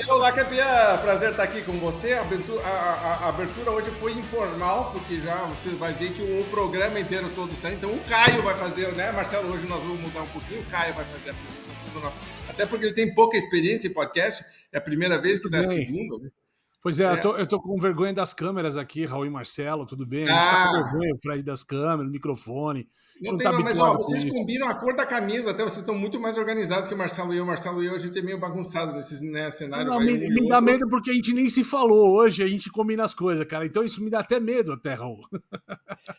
Olá, campeã! Prazer estar aqui com você. A abertura hoje foi informal, porque já você vai ver que o programa inteiro todo sai. Então o Caio vai fazer, né, Marcelo? Hoje nós vamos mudar um pouquinho. O Caio vai fazer a apresentação do nosso. Até porque ele tem pouca experiência em podcast. É a primeira vez que Tudo dá a bem. segunda, né? Pois é, eu tô com vergonha das câmeras aqui, Raul e Marcelo, tudo bem? A gente tá com Ah, vergonha, o Fred, das câmeras, do microfone. A gente não não tem tá mais, mas ó, habituado com vocês isso. combinam a cor da camisa, até vocês estão muito mais organizados que o Marcelo e eu. Marcelo e eu, a gente é meio bagunçado nesses, né, cenário, Não, vai um e me dá outro. medo porque a gente nem se falou hoje, a gente combina as coisas, cara. Então isso me dá até medo, até, Raul. Mas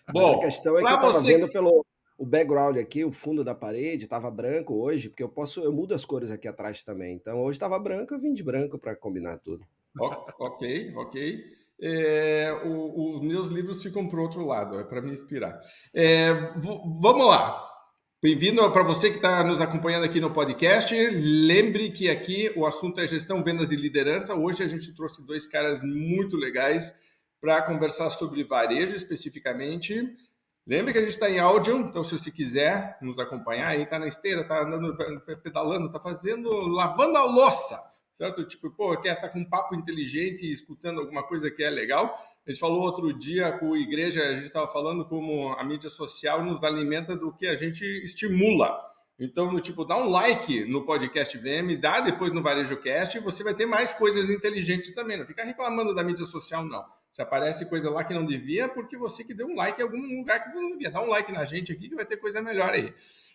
a Bom, questão é que eu para estava você. vendo pelo o background aqui, o fundo da parede, estava branco hoje, porque eu mudo as cores aqui atrás também. Então hoje estava branco, eu vim de branco para combinar tudo. Ok, ok. Os meus livros ficam para o outro lado, é para me inspirar. Vamos lá. Bem-vindo para você que está nos acompanhando aqui no podcast. Lembre que aqui o assunto é gestão, vendas e liderança. Hoje a gente trouxe dois caras muito legais para conversar sobre varejo especificamente. Lembre que a gente está em áudio, então se você quiser nos acompanhar, aí está na esteira, está andando, pedalando, está fazendo, lavando a louça, certo? Tipo, pô, quer estar com um papo inteligente e escutando alguma coisa que é legal. A gente falou outro dia com a igreja, a gente estava falando como a mídia social nos alimenta do que a gente estimula. Então, no tipo, dá um like no podcast VM, dá depois no Varejo Cast e você vai ter mais coisas inteligentes também. Não fica reclamando da mídia social, não. Se aparece coisa lá que não devia, porque você que deu um like em algum lugar que você não devia. Dá um like na gente aqui que vai ter coisa melhor aí.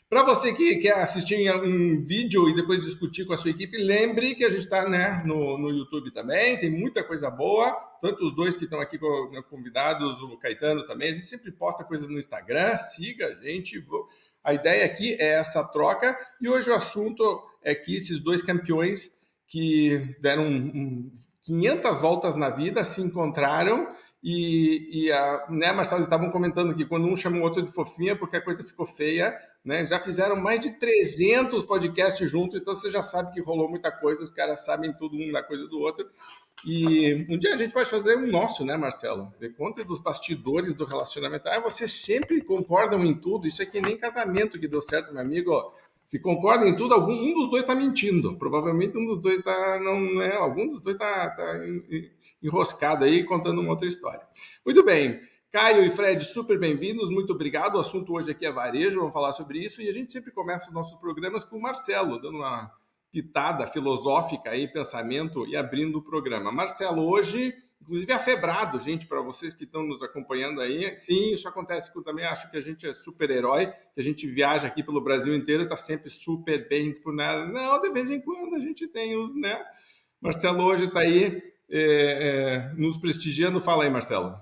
Para você que quer assistir um vídeo e depois discutir com a sua equipe, lembre que a gente está, né, no YouTube também, tem muita coisa boa, tanto os dois que estão aqui convidados, o Caetano também, a gente sempre posta coisas no Instagram, siga a gente. A ideia aqui é essa troca e hoje o assunto é que esses dois campeões que deram 500 voltas na vida se encontraram né, Marcelo, estavam comentando que quando um chama o outro de fofinha porque a coisa ficou feia, né? Já fizeram mais de 300 podcasts juntos, então você já sabe que rolou muita coisa, os caras sabem tudo um da coisa do outro. E um dia a gente vai fazer um nosso, né, Marcelo? Ver conta dos bastidores do relacionamento. Ah, vocês sempre concordam em tudo, isso é que nem casamento que deu certo, meu amigo. Se concordam em tudo, um dos dois está mentindo. Provavelmente um dos dois está, não é, algum dos dois está enroscado aí contando uma outra história. Muito bem. Caio e Fred, super bem-vindos, muito obrigado. O assunto hoje aqui é varejo, vamos falar sobre isso. E a gente sempre começa os nossos programas com o Marcelo, dando uma pitada filosófica aí, pensamento e abrindo o programa. Marcelo, hoje, inclusive afebrado, gente, para vocês que estão nos acompanhando aí, sim, isso acontece que eu também acho que a gente é super-herói, que a gente viaja aqui pelo Brasil inteiro e está sempre super bem disponível. Não, de vez em quando a gente tem os, né? Marcelo hoje está aí nos prestigiando. Fala aí, Marcelo.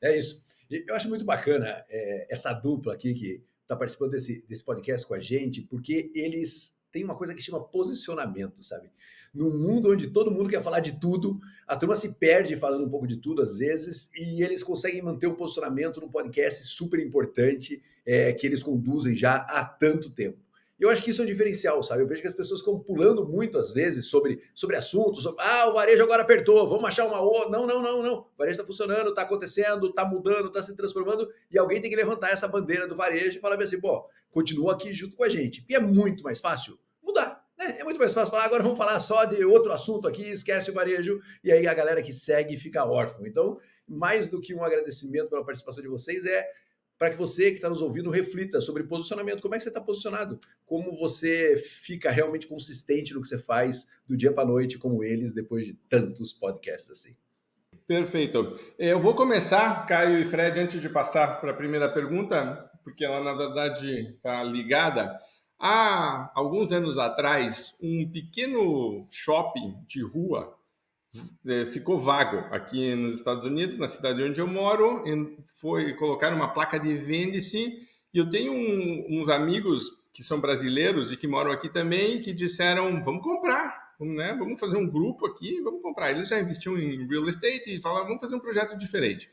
É isso. Eu acho muito bacana essa dupla aqui que está participando desse podcast com a gente, porque eles têm uma coisa que chama posicionamento, sabe? Num mundo onde todo mundo quer falar de tudo, a turma se perde falando um pouco de tudo às vezes, e eles conseguem manter um posicionamento num podcast super importante que eles conduzem já há tanto tempo. E eu acho que isso é um diferencial, sabe? Eu vejo que as pessoas ficam pulando muito, às vezes, sobre assuntos. O varejo agora apertou, vamos achar uma outra. Não. O varejo está funcionando, está acontecendo, está mudando, está se transformando. E alguém tem que levantar essa bandeira do varejo e falar assim, pô, continua aqui junto com a gente. E é muito mais fácil mudar, né? É muito mais fácil falar, agora vamos falar só de outro assunto aqui, esquece o varejo. E aí a galera que segue fica órfã. Então, mais do que um agradecimento pela participação de vocês, para que você que está nos ouvindo reflita sobre posicionamento. Como é que você está posicionado? Como você fica realmente consistente no que você faz do dia para a noite, como eles, depois de tantos podcasts assim? Perfeito. Eu vou começar, Caio e Fred, antes de passar para a primeira pergunta, porque ela, na verdade, está ligada. Há alguns anos atrás, um pequeno shopping de rua ficou vago aqui nos Estados Unidos, na cidade onde eu moro, foi colocar uma placa de vende-se, e eu tenho uns amigos que são brasileiros e que moram aqui também, que disseram, vamos comprar, né? Vamos fazer um grupo aqui, vamos comprar. Eles já investiam em real estate e falaram, vamos fazer um projeto diferente.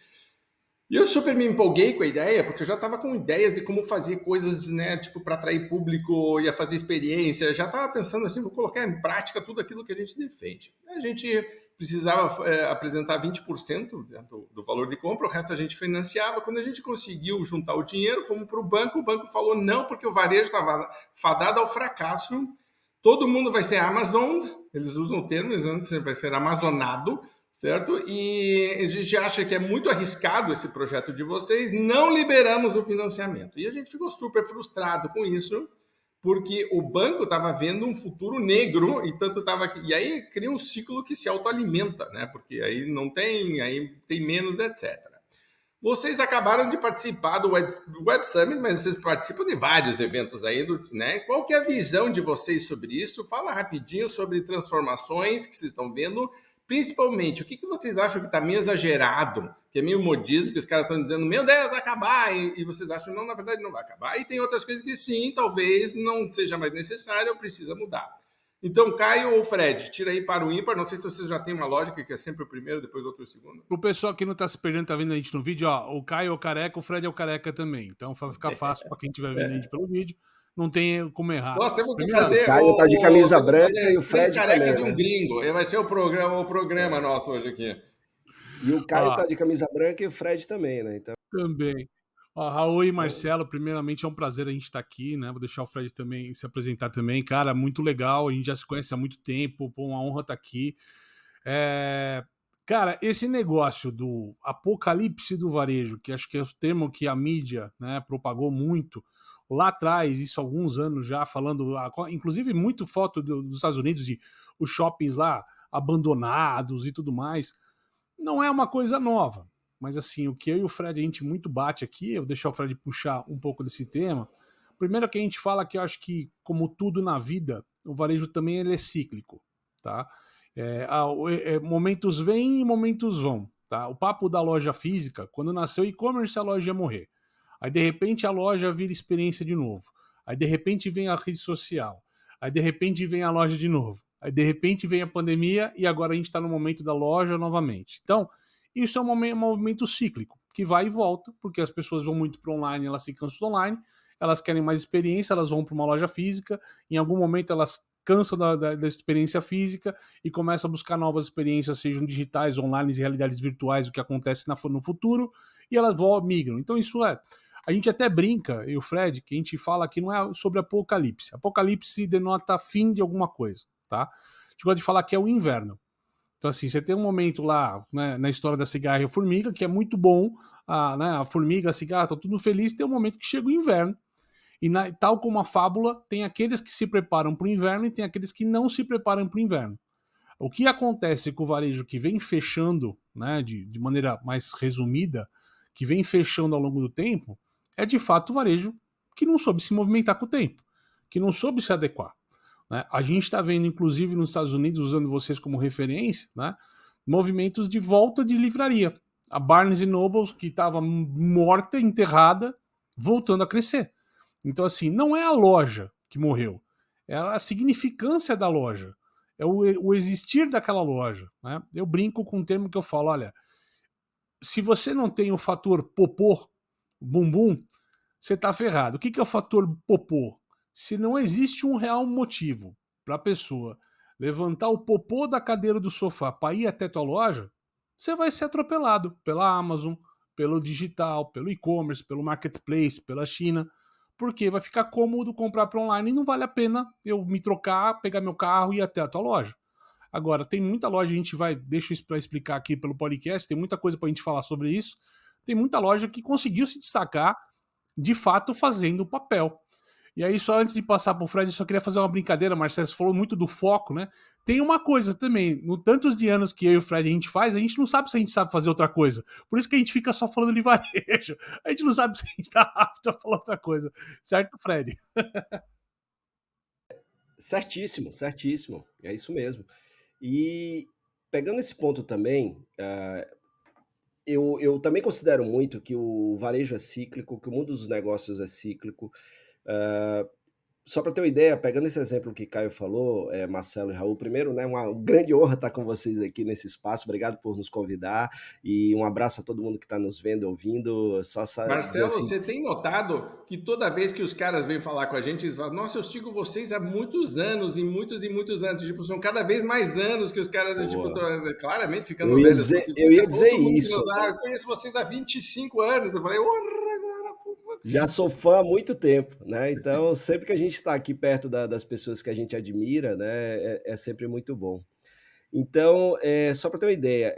E eu super me empolguei com a ideia, porque eu já estava com ideias de como fazer coisas, né, tipo, para atrair público, ia fazer experiência, já estava pensando assim, vou colocar em prática tudo aquilo que a gente defende. A gente precisava apresentar 20% do valor de compra, o resto a gente financiava. Quando a gente conseguiu juntar o dinheiro, fomos para o banco falou não, porque o varejo estava fadado ao fracasso todo mundo vai ser Amazoned, eles usam o termo, vai ser amazonado, certo? E a gente acha que é muito arriscado esse projeto de vocês, não liberamos o financiamento. E a gente ficou super frustrado com isso, porque o banco estava vendo um futuro negro e aí cria um ciclo que se autoalimenta, né? Porque aí aí tem menos, etc. Vocês acabaram de participar do Web Summit, mas vocês participam de vários eventos aí, né? Qual que é a visão de vocês sobre isso? Fala rapidinho sobre transformações que vocês estão vendo. Principalmente, o que vocês acham que está meio exagerado, que é meio modismo, que os caras estão dizendo, meu Deus, vai acabar, e vocês acham, não, na verdade não vai acabar. E tem outras coisas que sim, talvez não seja mais necessário ou precisa mudar. Então, Caio ou Fred, tira aí para o ímpar. Não sei se vocês já têm uma lógica que é sempre o primeiro, depois o outro o segundo. O pessoal que não está se perdendo, está vendo a gente no vídeo, ó, o Caio é o careca, o Fred é o careca também. Então, vai ficar fácil para quem estiver vendo a gente pelo vídeo. Não tem como errar. Nós temos que fazer. O Caio tá de camisa branca e o Fred carecas também. E um gringo. Vai ser o programa nosso hoje aqui. E o Caio tá de camisa branca e o Fred também, né? Então... Também. Ó, Raul e Marcelo, primeiramente é um prazer a gente estar aqui, né? Vou deixar o Fred também se apresentar também. Cara, muito legal, a gente já se conhece há muito tempo, pô, uma honra estar aqui. Cara, esse negócio do apocalipse do varejo, que acho que é o termo que a mídia, né, propagou muito lá atrás, isso há alguns anos já, falando, inclusive muito foto dos Estados Unidos de os shoppings lá abandonados e tudo mais, não é uma coisa nova. Mas assim, o que eu e o Fred a gente muito bate aqui, eu vou deixar o Fred puxar um pouco desse tema. Primeiro que a gente fala que eu acho que, como tudo na vida, o varejo também ele é cíclico, tá? Momentos vêm e momentos vão, tá? O papo da loja física, quando nasceu o e-commerce, a loja ia morrer. Aí, de repente, a loja vira experiência de novo. Aí, de repente, vem a rede social. Aí, de repente, vem a loja de novo. Aí, de repente, vem a pandemia e agora a gente está no momento da loja novamente. Então, isso é um movimento cíclico, que vai e volta, porque as pessoas vão muito para online, elas se cansam do online, elas querem mais experiência, elas vão para uma loja física, em algum momento elas cansam da experiência física e começam a buscar novas experiências, sejam digitais, online e realidades virtuais, o que acontece no futuro, e elas migram. Então isso a gente até brinca, eu e o Fred, que a gente fala que não é sobre apocalipse. Apocalipse denota fim de alguma coisa, tá? A gente gosta de falar que é o inverno. Então, assim, você tem um momento lá, né, na história da cigarra e a formiga, que é muito bom, a formiga, a cigarra, tá tudo feliz, tem um momento que chega o inverno. E tal como a fábula, tem aqueles que se preparam para o inverno e tem aqueles que não se preparam para o inverno. O que acontece com o varejo que vem fechando, né, de maneira mais resumida, que vem fechando ao longo do tempo, é de fato o varejo que não soube se movimentar com o tempo, que não soube se adequar. Né? A gente está vendo, inclusive nos Estados Unidos, usando vocês como referência, né, movimentos de volta de livraria. A Barnes & Noble, que estava morta, enterrada, voltando a crescer. Então, assim, não é a loja que morreu, é a significância da loja, é o existir daquela loja. Né? Eu brinco com um termo que eu falo, olha, se você não tem o fator popô, bumbum, você está ferrado. O que é o fator popô? Se não existe um real motivo para a pessoa levantar o popô da cadeira do sofá para ir até tua loja, você vai ser atropelado pela Amazon, pelo digital, pelo e-commerce, pelo marketplace, pela China, porque vai ficar cômodo comprar para online e não vale a pena eu me trocar, pegar meu carro e ir até a tua loja. Agora, tem muita loja, a gente deixa isso para explicar aqui pelo podcast, tem muita coisa para a gente falar sobre isso, tem muita loja que conseguiu se destacar, de fato, fazendo o papel. E aí, só antes de passar para o Fred, eu só queria fazer uma brincadeira, Marcelo, você falou muito do foco, né? Tem uma coisa também, no tantos de anos que eu e o Fred a gente não sabe se a gente sabe fazer outra coisa. Por isso que a gente fica só falando de varejo. A gente não sabe se a gente está apto a falar outra coisa. Certo, Fred? Certíssimo, certíssimo. É isso mesmo. E pegando esse ponto também, eu também considero muito que o varejo é cíclico, que o mundo dos negócios é cíclico. Só para ter uma ideia, pegando esse exemplo que Caio falou, Marcelo e Raul, primeiro, né, uma grande honra estar com vocês aqui nesse espaço, obrigado por nos convidar e um abraço a todo mundo que está nos vendo, ouvindo. Marcelo, assim, você tem notado que toda vez que os caras vêm falar com a gente, eles falam, nossa, eu sigo vocês há muitos anos, e muitos anos, tipo, são cada vez mais anos que os caras, tipo, claramente ficando velhos. Eu ia dizer isso. Eu conheço vocês há 25 anos, eu falei, Já sou fã há muito tempo, né? Então, sempre que a gente está aqui perto das pessoas que a gente admira, né, é sempre muito bom. Então, só para ter uma ideia,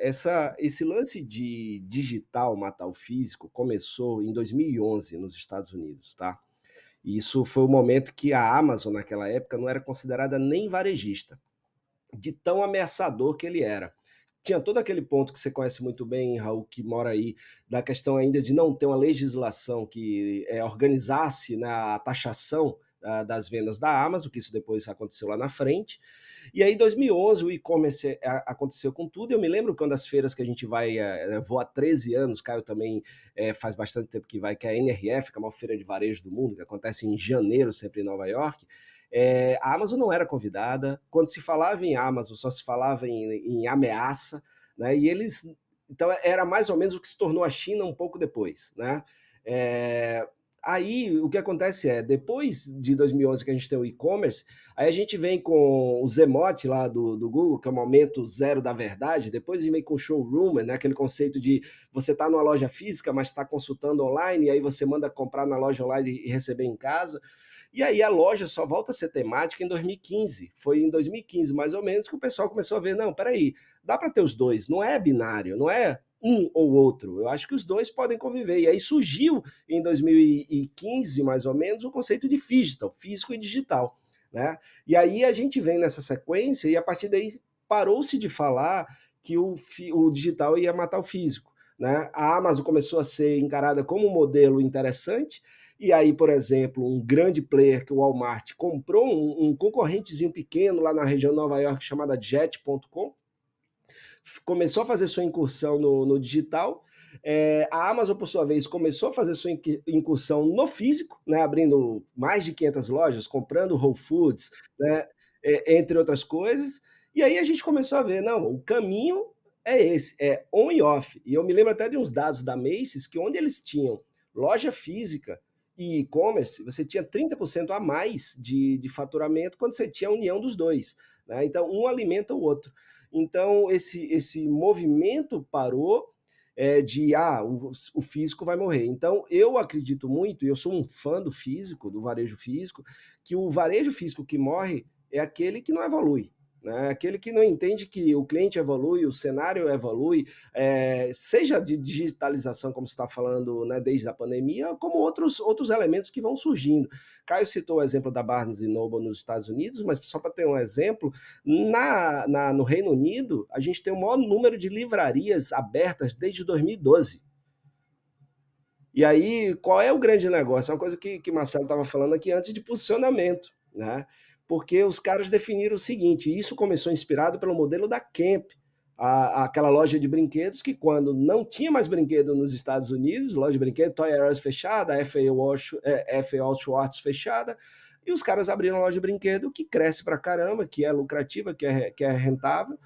esse lance de digital matar o físico começou em 2011 nos Estados Unidos, tá? E isso foi o momento que a Amazon, naquela época, não era considerada nem varejista, de tão ameaçador que ele era. Tinha todo aquele ponto que você conhece muito bem, Raul, que mora aí, da questão ainda de não ter uma legislação que organizasse, né, a taxação das vendas da Amazon, que isso depois aconteceu lá na frente. E aí, em 2011, o e-commerce aconteceu com tudo. Eu me lembro que uma das feiras que a gente vai, vou há 13 anos, Caio também faz bastante tempo que vai, que é a NRF, que é a maior feira de varejo do mundo, que acontece em janeiro, sempre em Nova York. A Amazon não era convidada. Quando se falava em Amazon, só se falava em ameaça, né? E eles, então, era mais ou menos o que se tornou a China um pouco depois, né? Aí o que acontece depois de 2011 que a gente tem o e-commerce, aí a gente vem com o Zemote lá do Google, que é o momento zero da verdade, depois vem com o showroom, né, aquele conceito de você estar numa loja física, mas está consultando online, e aí você manda comprar na loja online e receber em casa. E aí a loja só volta a ser temática em 2015. Foi em 2015, mais ou menos, que o pessoal começou a ver, não, peraí, dá para ter os dois, não é binário, não é um ou outro. Eu acho que os dois podem conviver. E aí surgiu, em 2015, mais ou menos, o conceito de digital, físico e digital, né? E aí a gente vem nessa sequência e a partir daí parou-se de falar que o digital ia matar o físico, né? A Amazon começou a ser encarada como um modelo interessante. E aí, por exemplo, um grande player que o Walmart comprou um concorrentezinho pequeno lá na região de Nova York chamada Jet.com, começou a fazer sua incursão no digital. A Amazon, por sua vez, começou a fazer sua incursão no físico, né, abrindo mais de 500 lojas, comprando Whole Foods, né, entre outras coisas. E aí a gente começou a ver, não, o caminho é esse, é on e off. E eu me lembro até de uns dados da Macy's, que onde eles tinham loja física e e-commerce, você tinha 30% a mais de faturamento quando você tinha a união dos dois, né? Então, um alimenta o outro. Então, esse movimento parou o físico vai morrer. Então, eu acredito muito, e eu sou um fã do físico, do varejo físico, que o varejo físico que morre é aquele que não evolui, né? Aquele que não entende que o cliente evolui, o cenário evolui, seja de digitalização, como você está falando, né, desde a pandemia, como outros elementos que vão surgindo. Caio citou o exemplo da Barnes Noble nos Estados Unidos, mas só para ter um exemplo, no Reino Unido, a gente tem o maior número de livrarias abertas desde 2012. E aí, qual é o grande negócio? É uma coisa que Marcelo estava falando aqui antes de posicionamento, né? Porque os caras definiram o seguinte, e isso começou inspirado pelo modelo da Camp, aquela loja de brinquedos que quando não tinha mais brinquedo nos Estados Unidos, loja de brinquedos, Toys R Us fechada, F.A.O. Schwarz fechada, e os caras abriram uma loja de brinquedo que cresce pra caramba, que é lucrativa, que é rentável.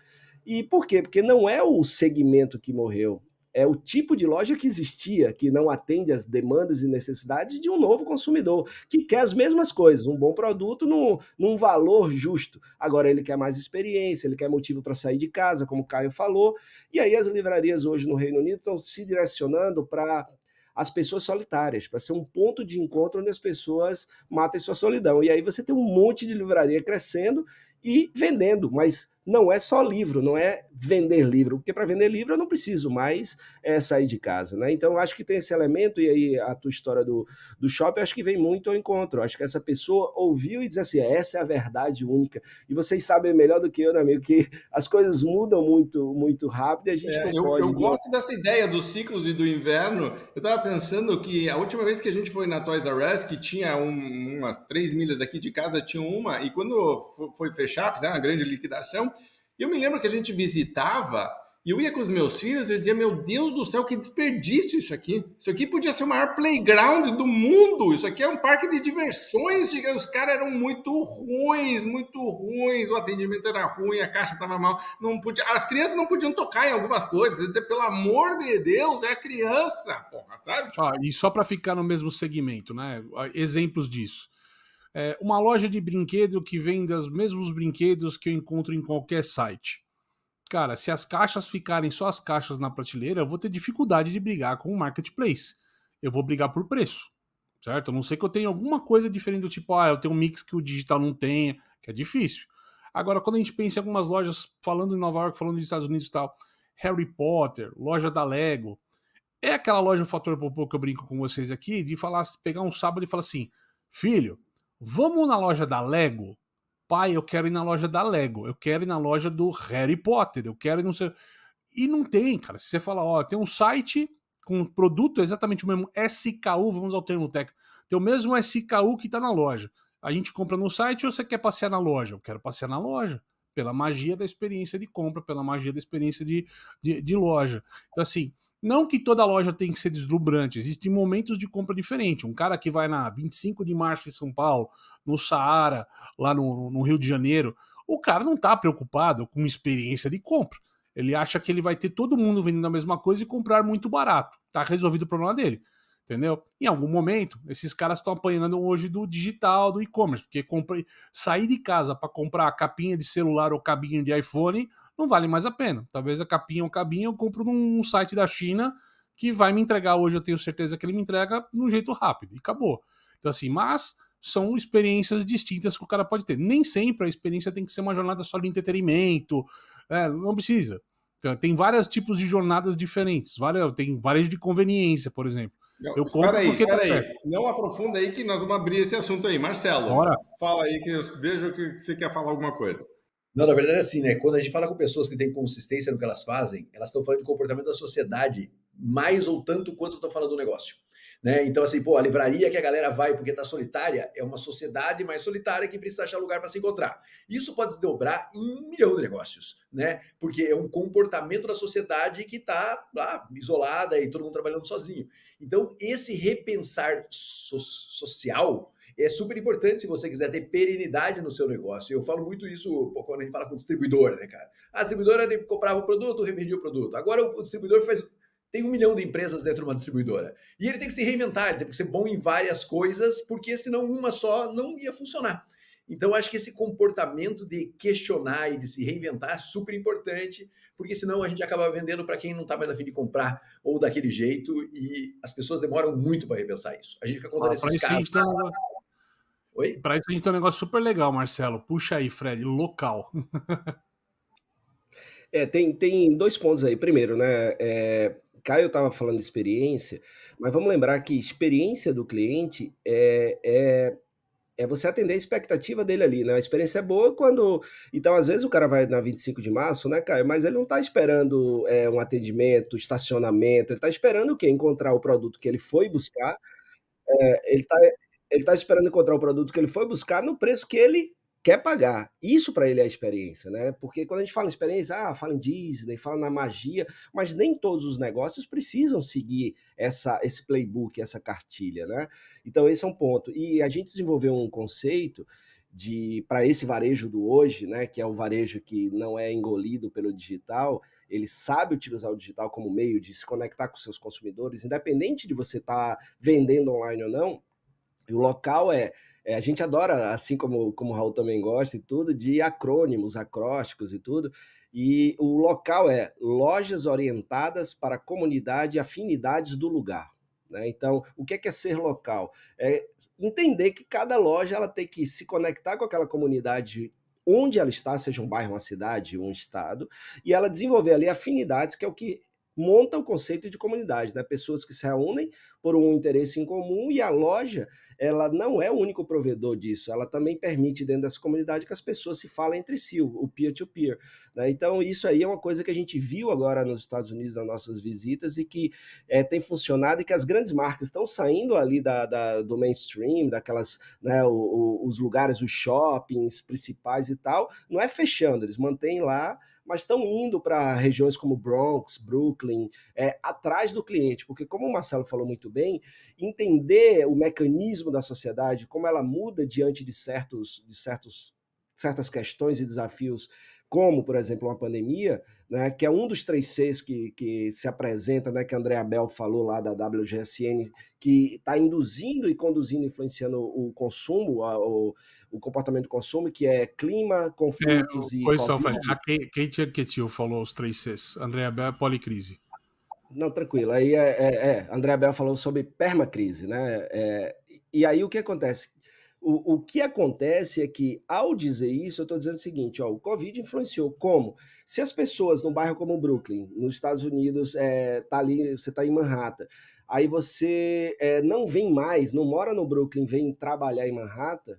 E por quê? Porque não é o segmento que morreu, é o tipo de loja que existia, que não atende às demandas e necessidades de um novo consumidor, que quer as mesmas coisas, um bom produto num valor justo. Agora ele quer mais experiência, ele quer motivo para sair de casa, como o Caio falou, e aí as livrarias hoje no Reino Unido estão se direcionando para as pessoas solitárias, para ser um ponto de encontro onde as pessoas matem sua solidão. E aí você tem um monte de livraria crescendo e vendendo, mas não é só livro, não é vender livro, porque para vender livro eu não preciso mais sair de casa, né? Então eu acho que tem esse elemento, e aí a tua história do shopping, eu acho que vem muito ao encontro. Eu acho que essa pessoa ouviu e disse assim, essa é a verdade única. E vocês sabem melhor do que eu, né, amigo, que as coisas mudam muito, muito rápido e a gente não pode... Eu gosto dessa ideia dos ciclos e do inverno. Eu estava pensando que a última vez que a gente foi na Toys R Us, que tinha umas 3 milhas aqui de casa, tinha uma, e quando foi fechar, fizeram uma grande liquidação, eu me lembro que a gente visitava e eu ia com os meus filhos e eu dizia, meu Deus do céu, que desperdício isso aqui. Isso aqui podia ser o maior playground do mundo. Isso aqui é um parque de diversões. Os caras eram muito ruins, o atendimento era ruim, a caixa estava mal. Não podia, as crianças não podiam tocar em algumas coisas. Dizer, pelo amor de Deus, é a criança, porra, sabe? E só para ficar no mesmo segmento, né? Exemplos disso. Uma loja de brinquedo que vende os mesmos brinquedos que eu encontro em qualquer site. Cara, se as caixas ficarem só as caixas na prateleira, eu vou ter dificuldade de brigar com o marketplace. Eu vou brigar por preço. certo? A não ser que eu tenha alguma coisa diferente do tipo, eu tenho um mix que o digital não tenha, que é difícil. Agora, quando a gente pensa em algumas lojas, falando em Nova York, falando dos Estados Unidos e tal, Harry Potter, loja da Lego, é aquela loja do Fator Popô que eu brinco com vocês aqui, de falar, pegar um sábado e falar assim, filho, vamos na loja da Lego? Pai, eu quero ir na loja da Lego, eu quero ir na loja do Harry Potter, eu quero ir não sei... E não tem, cara. Se você falar, tem um site com produto exatamente o mesmo SKU, vamos ao termo técnico, tem o mesmo SKU que tá na loja. A gente compra no site ou você quer passear na loja? Eu quero passear na loja, pela magia da experiência de compra, pela magia da experiência de loja. Então, assim, não que toda loja tem que ser deslumbrante, existem momentos de compra diferentes. Um cara que vai na 25 de março em São Paulo, no Saara, lá no Rio de Janeiro, o cara não tá preocupado com experiência de compra. Ele acha que ele vai ter todo mundo vendendo a mesma coisa e comprar muito barato. Tá resolvido o problema dele. Entendeu? Em algum momento, esses caras estão apanhando hoje do digital, do e-commerce, porque sair de casa para comprar capinha de celular ou cabinho de iPhone não vale mais a pena. Talvez a capinha ou cabinha eu compro num site da China que vai me entregar hoje, eu tenho certeza que ele me entrega de um jeito rápido. E acabou. Então, assim, mas são experiências distintas que o cara pode ter. Nem sempre a experiência tem que ser uma jornada só de entretenimento. Não precisa. Então, tem vários tipos de jornadas diferentes. Tem varejo de conveniência, por exemplo. Não, Eu espera compro aí, porque espera tá aí. perto. Não aprofunda aí que nós vamos abrir esse assunto aí. Marcelo, Bora. fala aí que eu vejo que você quer falar alguma coisa. Não, na verdade é assim, né? Quando a gente fala com pessoas que têm consistência no que elas fazem, elas estão falando de comportamento da sociedade mais ou tanto quanto estão falando do negócio. Né? Então, assim, a livraria que a galera vai porque está solitária é uma sociedade mais solitária que precisa achar lugar para se encontrar. Isso pode se dobrar em 1 milhão de negócios, né? Porque é um comportamento da sociedade que está lá isolada e todo mundo trabalhando sozinho. Então, esse repensar social é super importante se você quiser ter perenidade no seu negócio. Eu falo muito isso quando a gente fala com o distribuidor, né, cara? A distribuidora comprava o produto, revendia o produto. Agora o distribuidor tem 1 milhão de empresas dentro de uma distribuidora. E ele tem que se reinventar, ele tem que ser bom em várias coisas, porque senão uma só não ia funcionar. Então, acho que esse comportamento de questionar e de se reinventar é super importante, porque senão a gente acaba vendendo para quem não está mais a fim de comprar ou daquele jeito, e as pessoas demoram muito para repensar isso. A gente fica contando esses casos. Oi? Para isso a gente tem um negócio super legal, Marcelo. Puxa aí, Fred, local. Tem 2 pontos aí. Primeiro, né, Caio estava falando de experiência, mas vamos lembrar que experiência do cliente é você atender a expectativa dele ali, né? A experiência é boa quando... Então, às vezes, o cara vai na 25 de março, né, Caio? Mas ele não está esperando um atendimento, estacionamento, ele está esperando o quê? Encontrar o produto que ele foi buscar. Ele tá esperando encontrar o produto que ele foi buscar no preço que ele quer pagar. Isso para ele é a experiência, né? Porque quando a gente fala em experiência, fala em Disney, fala na magia, mas nem todos os negócios precisam seguir esse playbook, essa cartilha, né? Então esse é um ponto. E a gente desenvolveu um conceito para esse varejo do hoje, né, que é o varejo que não é engolido pelo digital, ele sabe utilizar o digital como meio de se conectar com seus consumidores, independente de você estar vendendo online ou não. E o local a gente adora, assim como o Raul também gosta e tudo, de acrônimos, acrósticos e tudo. E o local é lojas orientadas para a comunidade e afinidades do lugar. Né? Então, o que é ser local? É entender que cada loja ela tem que se conectar com aquela comunidade onde ela está, seja um bairro, uma cidade, um estado, e ela desenvolver ali afinidades, que é o que monta o conceito de comunidade, né? Pessoas que se reúnem por um interesse em comum, e a loja, ela não é o único provedor disso, ela também permite dentro dessa comunidade que as pessoas se falem entre si, o peer-to-peer, né? Então isso aí é uma coisa que a gente viu agora nos Estados Unidos nas nossas visitas e que tem funcionado, e que as grandes marcas estão saindo ali do mainstream, daquelas, né, os lugares, os shoppings principais e tal, não é fechando, eles mantêm lá, mas estão indo para regiões como Bronx, Brooklyn, atrás do cliente, porque como o Marcelo falou muito bem, entender o mecanismo da sociedade, como ela muda diante de certas questões e desafios, como, por exemplo, uma pandemia, né, que é um dos 3 Cs que se apresenta, né, que a Andrea Bell falou lá da WGSN, que está induzindo e conduzindo, influenciando o consumo, o comportamento do consumo, que é clima, conflitos e Covid. A Kate Ketil falou os 3 Cs. Andrea Bell, policrise. Não, tranquilo. Aí Andrea Bell falou sobre permacrise, né? E aí o que acontece? O que acontece é que, ao dizer isso, eu estou dizendo o seguinte: ó, o Covid influenciou como? Se as pessoas num bairro como o Brooklyn, nos Estados Unidos, tá ali, você está em Manhattan, aí você não vem mais, não mora no Brooklyn, vem trabalhar em Manhattan,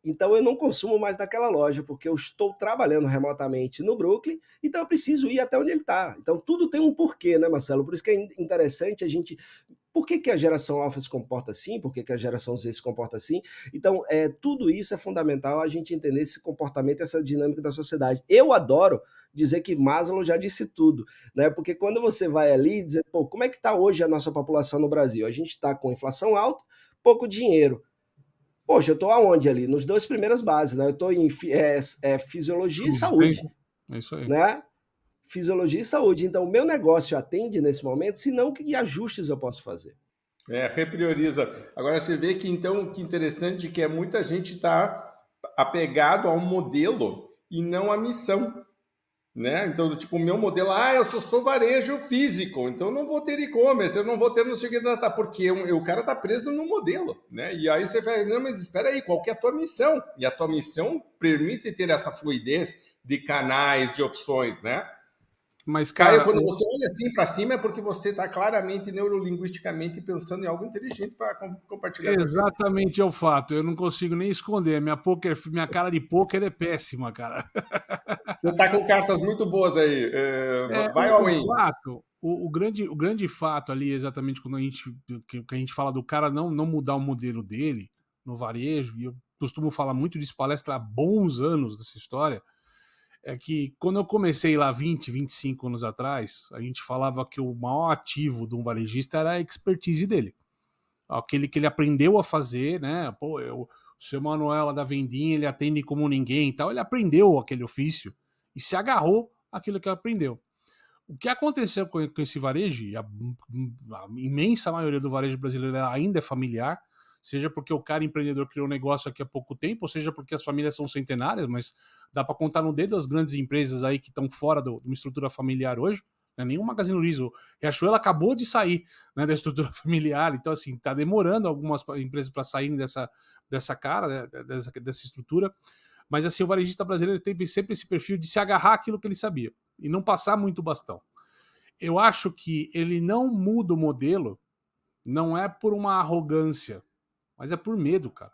então eu não consumo mais naquela loja, porque eu estou trabalhando remotamente no Brooklyn, então eu preciso ir até onde ele está. Então tudo tem um porquê, né, Marcelo? Por isso que é interessante a gente. Por que a geração alfa se comporta assim? Por que a geração Z se comporta assim? Então, tudo isso é fundamental a gente entender esse comportamento, essa dinâmica da sociedade. Eu adoro dizer que Maslow já disse tudo, né? Porque quando você vai ali dizer, pô, como é que está hoje a nossa população no Brasil? A gente está com inflação alta, pouco dinheiro. Poxa, eu estou aonde ali? Nos dois primeiras bases, né? Eu estou em fisiologia e saúde, Subsistência. É isso aí. né? Fisiologia e saúde. Então, o meu negócio atende nesse momento, se não, que ajustes eu posso fazer? Reprioriza. Agora você vê que então que interessante que muita gente está apegado a um modelo e não à missão, né? Então, tipo, o meu modelo, eu sou varejo físico, então eu não vou ter e-commerce, eu não vou ter não sei o que, porque o cara tá preso no modelo, né? E aí você fala, não, mas espera aí, qual que é a tua missão? E a tua missão permite ter essa fluidez de canais, de opções, né? Mas, Caio, cara, quando você olha assim para cima é porque você está claramente neurolinguisticamente pensando em algo inteligente para compartilhar com a gente. exatamente é o fato. Eu não consigo nem esconder. Minha cara de pôquer é péssima, cara. Você está com cartas muito boas aí. Vai O ao in. fato, o grande fato ali, exatamente quando que a gente fala do cara não mudar o modelo dele no varejo, e eu costumo falar muito disso, palestra há bons anos dessa história, é que quando eu comecei lá 20, 25 anos atrás, a gente falava que o maior ativo de um varejista era a expertise dele. Aquele que ele aprendeu a fazer, né? Pô, o seu Manuel lá da vendinha, ele atende como ninguém e tal. Ele aprendeu aquele ofício e se agarrou àquilo que aprendeu. O que aconteceu com esse varejo, e a imensa maioria do varejo brasileiro ainda é familiar, seja porque o cara empreendedor criou um negócio aqui há pouco tempo, ou seja porque as famílias são centenárias, mas dá para contar no dedo as grandes empresas aí que estão fora de uma estrutura familiar hoje. Não é nenhum Magazine Luiza. O Riachuelo acabou de sair, né, da estrutura familiar, então assim, está demorando algumas empresas para saírem dessa cara, né, dessa estrutura. Mas assim, o varejista brasileiro teve sempre esse perfil de se agarrar àquilo que ele sabia e não passar muito bastão. Eu acho que ele não muda o modelo, não é por uma arrogância, mas é por medo, cara.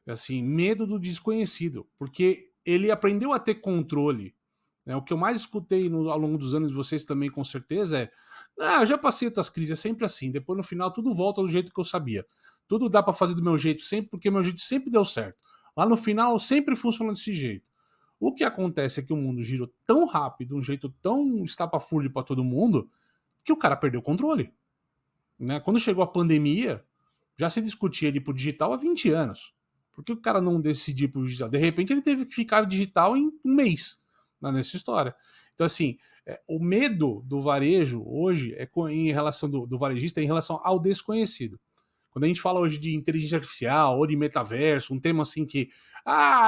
É assim, medo do desconhecido, porque ele aprendeu a ter controle. Né? O que eu mais escutei ao longo dos anos, vocês também com certeza, eu já passei outras crises, é sempre assim, depois no final tudo volta do jeito que eu sabia. Tudo dá para fazer do meu jeito sempre, porque meu jeito sempre deu certo. Lá no final sempre funciona desse jeito. O que acontece é que o mundo girou tão rápido, de um jeito tão estapafúrdio para todo mundo, que o cara perdeu o controle. Né? Quando chegou a pandemia, já se discutia ele pro digital há 20 anos. Por que o cara não decidiu pro digital? De repente ele teve que ficar digital em um mês, né, nessa história. Então, assim, o medo do varejo hoje em relação do varejista em relação ao desconhecido. Quando a gente fala hoje de inteligência artificial ou de metaverso, um tema assim que,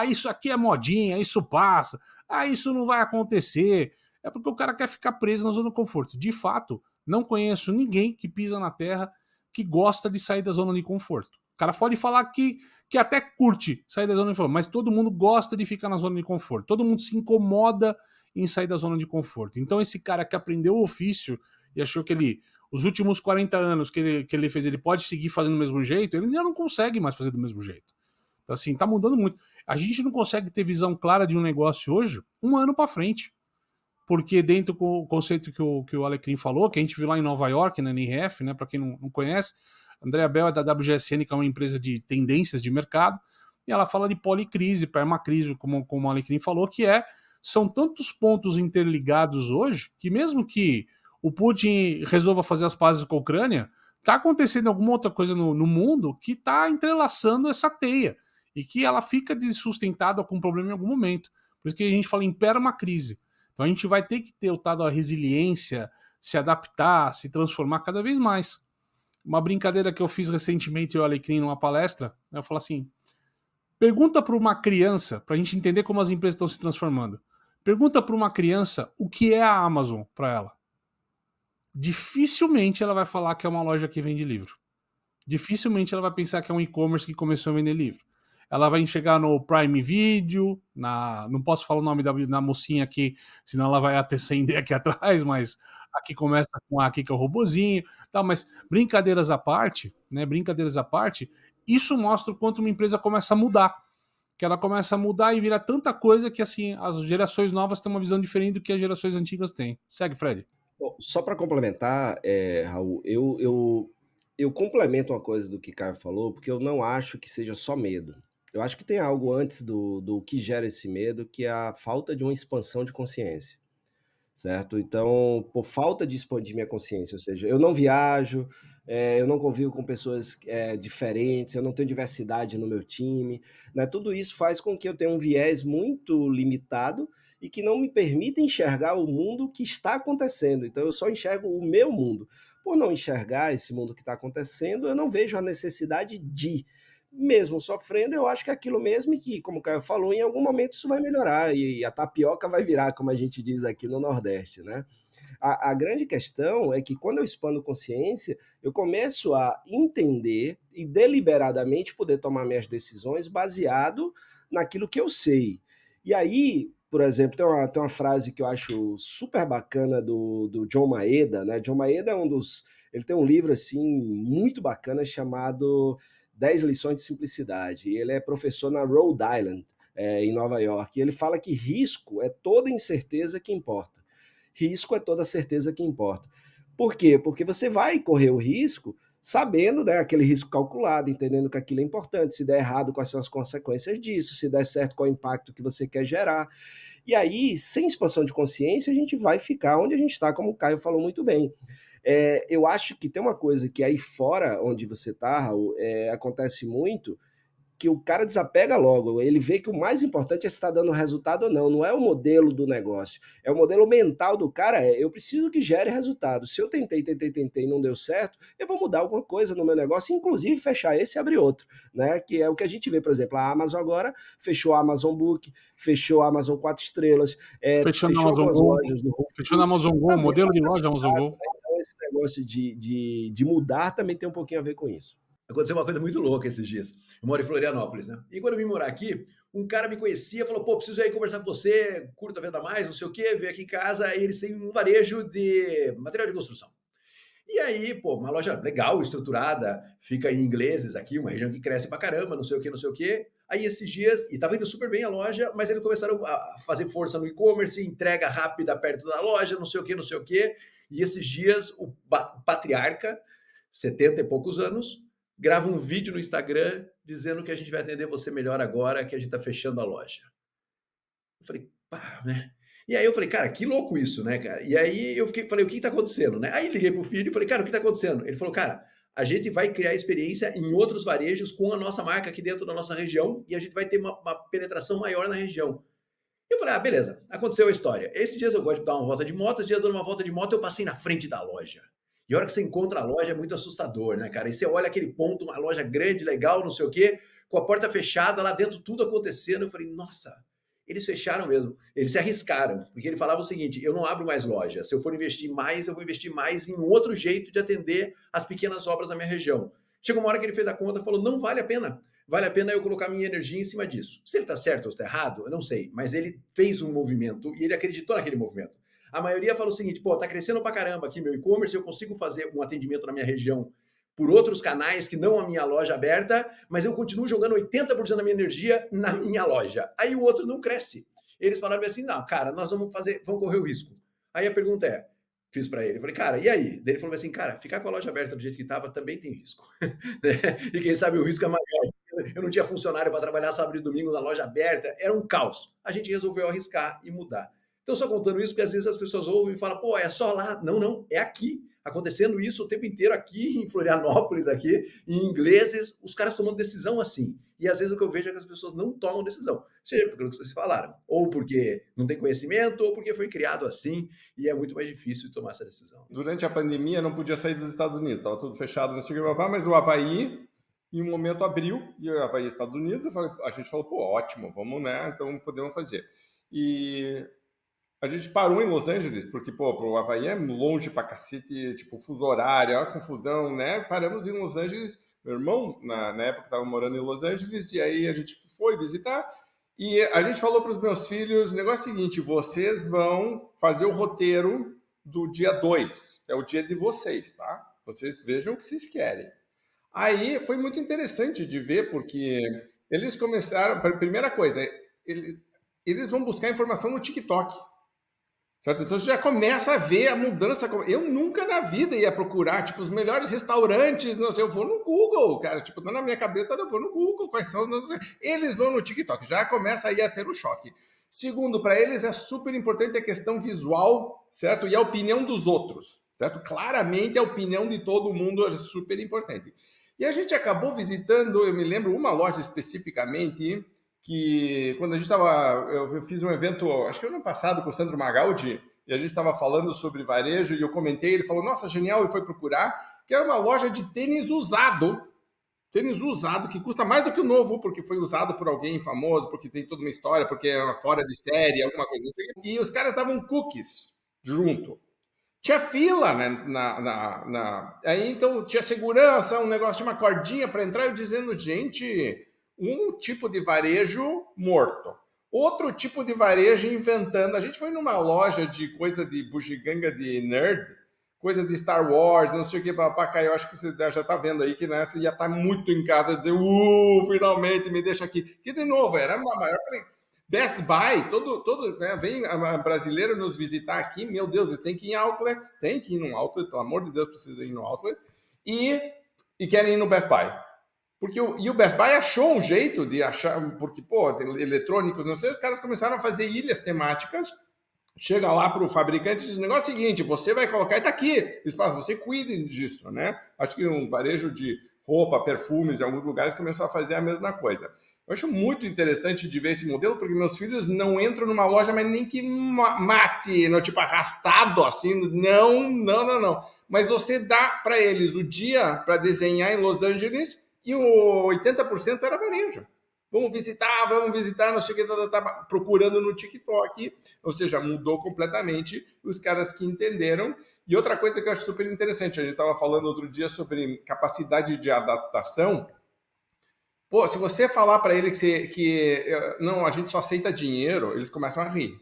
isso aqui é modinha, isso passa, isso não vai acontecer, é porque o cara quer ficar preso na zona de conforto. De fato, não conheço ninguém que pisa na terra que gosta de sair da zona de conforto. O cara pode falar que até curte sair da zona de conforto, mas todo mundo gosta de ficar na zona de conforto. Todo mundo se incomoda em sair da zona de conforto. Então esse cara que aprendeu o ofício e achou que os últimos 40 anos que ele fez, ele pode seguir fazendo do mesmo jeito, ele já não consegue mais fazer do mesmo jeito. Então, assim, tá mudando muito. A gente não consegue ter visão clara de um negócio hoje um ano para frente. Porque dentro do conceito que o Alecrim falou, que a gente viu lá em Nova York, na NRF, né, para quem não conhece, Andrea Bell é da WGSN, que é uma empresa de tendências de mercado, e ela fala de policrise, permacrise, como o Alecrim falou, são tantos pontos interligados hoje, que mesmo que o Putin resolva fazer as pazes com a Ucrânia, está acontecendo alguma outra coisa no mundo que está entrelaçando essa teia, e que ela fica sustentada com problema em algum momento. Por isso que a gente fala em permacrise. Então a gente vai ter que ter o tal da resiliência, se adaptar, se transformar cada vez mais. Uma brincadeira que eu fiz recentemente, eu e o Alecrim, numa palestra, eu falo assim, pergunta para uma criança, para a gente entender como as empresas estão se transformando, pergunta para uma criança o que é a Amazon para ela. Dificilmente ela vai falar que é uma loja que vende livro. dificilmente ela vai pensar que é um e-commerce que começou a vender livro. Ela vai chegar no Prime Video, não posso falar o nome da mocinha aqui, senão ela vai acender aqui atrás, mas aqui começa com a aqui que é o robozinho, tal, mas brincadeiras à parte, né? Brincadeiras à parte, isso mostra o quanto uma empresa começa a mudar. Que ela começa a mudar e vira tanta coisa que assim as gerações novas têm uma visão diferente do que as gerações antigas têm. Segue, Fred. Bom, só para complementar, Raul, eu complemento uma coisa do que Caio falou, porque eu não acho que seja só medo. Eu acho que tem algo antes do que gera esse medo, que é a falta de uma expansão de consciência, certo? Então, por falta de expandir minha consciência, ou seja, eu não viajo, eu não convivo com pessoas diferentes, eu não tenho diversidade no meu time, né? Tudo isso faz com que eu tenha um viés muito limitado e que não me permita enxergar o mundo que está acontecendo. Então, eu só enxergo o meu mundo. Por não enxergar esse mundo que está acontecendo, eu não vejo a necessidade de. Mesmo sofrendo, eu acho que é aquilo mesmo e que, como o Caio falou, em algum momento isso vai melhorar e a tapioca vai virar, como a gente diz aqui no Nordeste, né? A grande questão é que quando eu expando consciência, eu começo a entender e deliberadamente poder tomar minhas decisões baseado naquilo que eu sei. E aí, por exemplo, tem uma frase que eu acho super bacana do John Maeda, né? John Maeda é ele tem um livro assim muito bacana chamado 10 lições de simplicidade. Ele é professor na Rhode Island, em Nova York. E ele fala que risco é toda incerteza que importa. Risco é toda certeza que importa. Por quê? Porque você vai correr o risco sabendo, né, aquele risco calculado, entendendo que aquilo é importante. Se der errado, quais são as consequências disso? Se der certo, qual é o impacto que você quer gerar? E aí, sem expansão de consciência, a gente vai ficar onde a gente está, como o Caio falou muito bem. Eu acho que tem uma coisa que aí fora onde você está, Raul, acontece muito, que o cara desapega logo, ele vê que o mais importante é se está dando resultado ou não, não é o modelo do negócio, é o modelo mental do cara, eu preciso que gere resultado, se eu tentei e não deu certo, eu vou mudar alguma coisa no meu negócio, inclusive fechar esse e abrir outro, né, que é o que a gente vê, por exemplo, a Amazon agora fechou a Amazon Book, fechou a Amazon 4 estrelas, Fechou na fechou Amazon algumas Go, lojas no Whole fechou na Foods, Amazon Go, tá o vendo? modelo de loja da Amazon Go. Então esse negócio de mudar também tem um pouquinho a ver com isso. Aconteceu uma coisa muito louca esses dias. Eu moro em Florianópolis, né? E quando eu vim morar aqui, um cara me conhecia, falou, pô, preciso aí conversar com você, curta Venda Mais, não sei o quê, veio aqui em casa, e eles têm um varejo de material de construção. E aí, pô, uma loja legal, estruturada, fica em ingleses aqui, uma região que cresce pra caramba, não sei o quê, não sei o quê. Aí esses dias, e tava indo super bem a loja, mas eles começaram a fazer força no e-commerce, entrega rápida perto da loja, não sei o quê, não sei o quê. E esses dias, o patriarca, 70 e poucos anos, grava um vídeo no Instagram dizendo que a gente vai atender você melhor agora, que a gente tá fechando a loja. Eu falei, pá, né? E aí eu falei, cara, que louco isso, né, cara? E aí eu falei, o que tá acontecendo, né? Aí liguei pro filho e falei, cara, o que tá acontecendo? Ele falou, cara, a gente vai criar experiência em outros varejos com a nossa marca aqui dentro da nossa região e a gente vai ter uma penetração maior na região. Eu falei, beleza, aconteceu a história. Esses dias eu gosto de dar uma volta de moto, esses dias dando uma volta de moto eu passei na frente da loja. E a hora que você encontra a loja é muito assustador, né, cara? E você olha aquele ponto, uma loja grande, legal, não sei o quê, com a porta fechada, lá dentro tudo acontecendo. Eu falei, nossa, eles fecharam mesmo. Eles se arriscaram, porque ele falava o seguinte, eu não abro mais loja. Se eu for investir mais, eu vou investir mais em um outro jeito de atender as pequenas obras da minha região. Chegou uma hora que ele fez a conta e falou, não vale a pena. Vale a pena eu colocar minha energia em cima disso. Se ele está certo ou está errado, eu não sei. Mas ele fez um movimento e ele acreditou naquele movimento. A maioria fala o seguinte, pô, tá crescendo pra caramba aqui meu e-commerce, eu consigo fazer um atendimento na minha região por outros canais que não a minha loja aberta, mas eu continuo jogando 80% da minha energia na minha loja. Aí o outro não cresce. Eles falaram assim, não, cara, nós vamos correr o risco. Aí a pergunta é, fiz para ele, falei, cara, e aí? Daí ele falou assim, cara, ficar com a loja aberta do jeito que estava também tem risco. E quem sabe o risco é maior. Eu não tinha funcionário para trabalhar sábado e domingo na loja aberta, era um caos. A gente resolveu arriscar e mudar. Então, só contando isso, porque às vezes as pessoas ouvem e falam, pô, é só lá. Não, não, é aqui. Acontecendo isso o tempo inteiro aqui em Florianópolis, aqui em ingleses, os caras tomando decisão assim. E às vezes o que eu vejo é que as pessoas não tomam decisão. Seja pelo que vocês falaram, ou porque não tem conhecimento, ou porque foi criado assim, e é muito mais difícil de tomar essa decisão. Durante a pandemia, não podia sair dos Estados Unidos, estava tudo fechado, não sei o que, mas o Havaí, em um momento, abriu, e o Havaí, Estados Unidos, a gente falou, pô, ótimo, vamos, né, então podemos fazer. E a gente parou em Los Angeles, porque, pô, pro Havaí é longe pra cacete, tipo, fuso horário, é uma confusão, né? Paramos em Los Angeles, meu irmão, na época estava morando em Los Angeles, e aí a gente foi visitar, e a gente falou para os meus filhos, o negócio é o seguinte, vocês vão fazer o roteiro do dia 2, é o dia de vocês, tá? Vocês vejam o que vocês querem. Aí foi muito interessante de ver, porque eles começaram, primeira coisa, eles vão buscar informação no TikTok. Certo? Então você já começa a ver a mudança. Eu nunca na vida ia procurar, tipo, os melhores restaurantes, não sei, eu vou no Google, cara, tipo, tá na minha cabeça, eu vou no Google, quais são, eles vão no TikTok, já começa aí a ter o choque. Segundo, para eles é super importante a questão visual, certo? E a opinião dos outros, certo? Claramente a opinião de todo mundo é super importante. E a gente acabou visitando, eu me lembro, uma loja especificamente, que quando a gente estava, eu fiz um evento, acho que ano passado, com o Sandro Magaldi, e a gente estava falando sobre varejo, e eu comentei, ele falou, nossa, genial, ele foi procurar, que era uma loja de tênis usado, que custa mais do que o novo, porque foi usado por alguém famoso, porque tem toda uma história, porque é fora de série, alguma coisa assim. E os caras davam cookies junto. Tinha fila, né, aí então tinha segurança, um negócio, uma cordinha para entrar, eu dizendo, gente, um tipo de varejo morto, outro tipo de varejo inventando. A gente foi numa loja de coisa de bugiganga de nerd, coisa de Star Wars, não sei o que, papá, eu acho que você já tá vendo aí que nessa ia estar muito em casa, dizer, finalmente me deixa aqui. Que de novo, era uma maior... Best Buy, todo né, vem a brasileiro nos visitar aqui, meu Deus, eles têm que ir em outlet, tem que ir num outlet, pelo amor de Deus, precisa ir no outlet, e querem ir no Best Buy. Porque o Best Buy achou um jeito de achar, porque, pô, tem eletrônicos, não sei, os caras começaram a fazer ilhas temáticas, chega lá para o fabricante e diz, o negócio é o seguinte, você vai colocar, e tá aqui, espaço, você cuide disso, né? Acho que um varejo de roupa, perfumes, em alguns lugares começou a fazer a mesma coisa. Eu acho muito interessante de ver esse modelo, porque meus filhos não entram numa loja, mas nem que mate, não, tipo arrastado, assim, não. Mas você dá para eles o dia para desenhar em Los Angeles e o 80% era varejo. Vamos visitar, não sei o que, tá procurando no TikTok, ou seja, mudou completamente os caras que entenderam. E outra coisa que eu acho super interessante, a gente estava falando outro dia sobre capacidade de adaptação. Pô, se você falar para ele não, a gente só aceita dinheiro, eles começam a rir.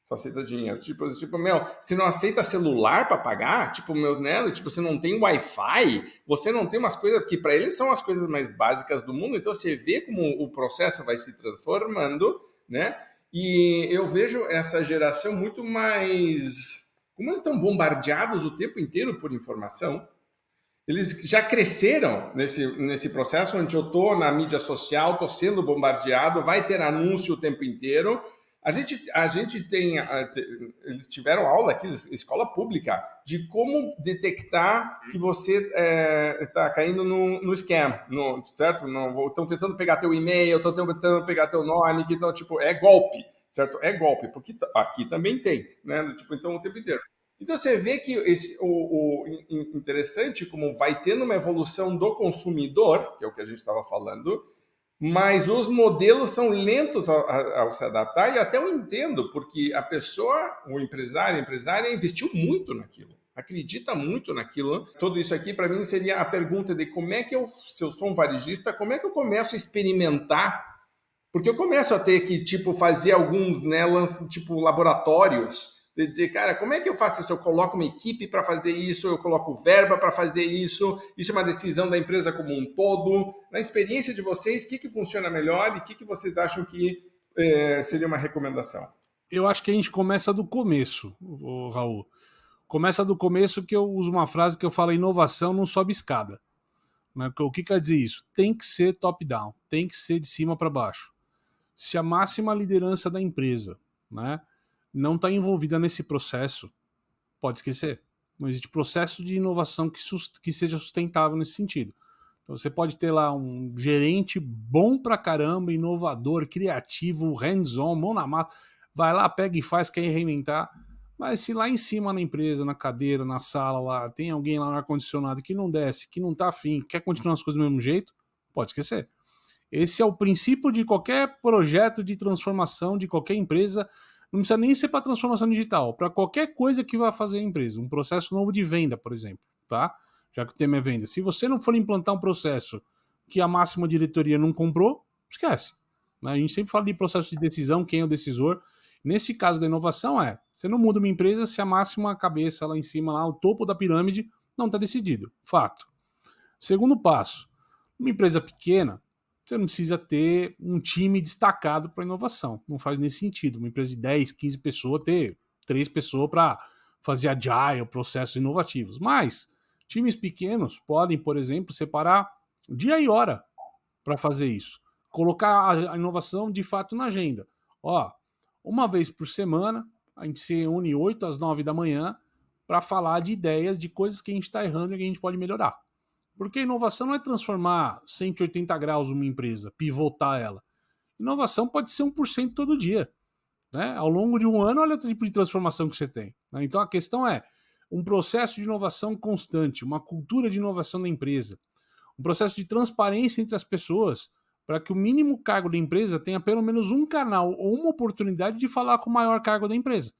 Só aceita dinheiro. Tipo, meu, se não aceita celular para pagar, tipo, meu, né? Tipo, você não tem Wi-Fi, você não tem umas coisas que para eles são as coisas mais básicas do mundo. Então você vê como o processo vai se transformando, né? E eu vejo essa geração muito mais, como eles estão bombardeados o tempo inteiro por informação. Eles já cresceram nesse processo onde eu estou na mídia social, estou sendo bombardeado, vai ter anúncio o tempo inteiro. A gente tem, eles tiveram aula aqui, escola pública, de como detectar que você está caindo no scam, certo? Estão tentando pegar teu e-mail, estão tentando pegar teu nome, que então, tipo, é golpe, certo? É golpe, porque aqui também tem, né? Tipo, então o tempo inteiro. Então você vê que o interessante como vai tendo uma evolução do consumidor, que é o que a gente estava falando, mas os modelos são lentos ao se adaptar, e até eu entendo, porque a pessoa, o empresário, a empresária investiu muito naquilo, acredita muito naquilo. Tudo isso aqui, para mim, seria a pergunta de como é que se eu sou um varejista, como é que eu começo a experimentar? Porque eu começo a ter que, tipo, fazer alguns, né, tipo, laboratórios, de dizer, cara, como é que eu faço isso? Eu coloco uma equipe para fazer isso, eu coloco verba para fazer isso é uma decisão da empresa como um todo. Na experiência de vocês, o que funciona melhor e o que vocês acham que seria uma recomendação? Eu acho que a gente começa do começo, Raul. Começa do começo, que eu uso uma frase que eu falo, inovação não sobe escada. O que quer dizer isso? Tem que ser top-down, tem que ser de cima para baixo. Se a máxima liderança da empresa, né, não está envolvida nesse processo, pode esquecer. Não existe processo de inovação que seja sustentável nesse sentido. Então você pode ter lá um gerente bom pra caramba, inovador, criativo, hands-on, mão na massa, vai lá, pega e faz, quer reinventar, mas se lá em cima na empresa, na cadeira, na sala, lá tem alguém lá no ar-condicionado que não desce, que não tá afim, quer continuar as coisas do mesmo jeito, pode esquecer. Esse é o princípio de qualquer projeto de transformação de qualquer empresa. Não precisa nem ser para transformação digital, para qualquer coisa que vai fazer a empresa. Um processo novo de venda, por exemplo, tá? já que o tema é venda. Se você não for implantar um processo que a máxima diretoria não comprou, esquece. A gente sempre fala de processo de decisão, quem é o decisor. Nesse caso da inovação você não muda uma empresa se a máxima cabeça lá em cima, lá, o topo da pirâmide, não está decidido. Fato. Segundo passo, uma empresa pequena, você não precisa ter um time destacado para inovação. Não faz nem sentido. Uma empresa de 10, 15 pessoas ter 3 pessoas para fazer agile, processos inovativos. Mas times pequenos podem, por exemplo, separar dia e hora para fazer isso. Colocar a inovação de fato na agenda. Ó, uma vez por semana, a gente se reúne 8 às 9 da manhã para falar de ideias, de coisas que a gente está errando e que a gente pode melhorar. Porque inovação não é transformar 180 graus uma empresa, pivotar ela. Inovação pode ser 1% todo dia. Né? Ao longo de um ano, olha o tipo de transformação que você tem. Né? Então a questão é um processo de inovação constante, uma cultura de inovação da empresa, um processo de transparência entre as pessoas, para que o mínimo cargo da empresa tenha pelo menos um canal ou uma oportunidade de falar com o maior cargo da empresa.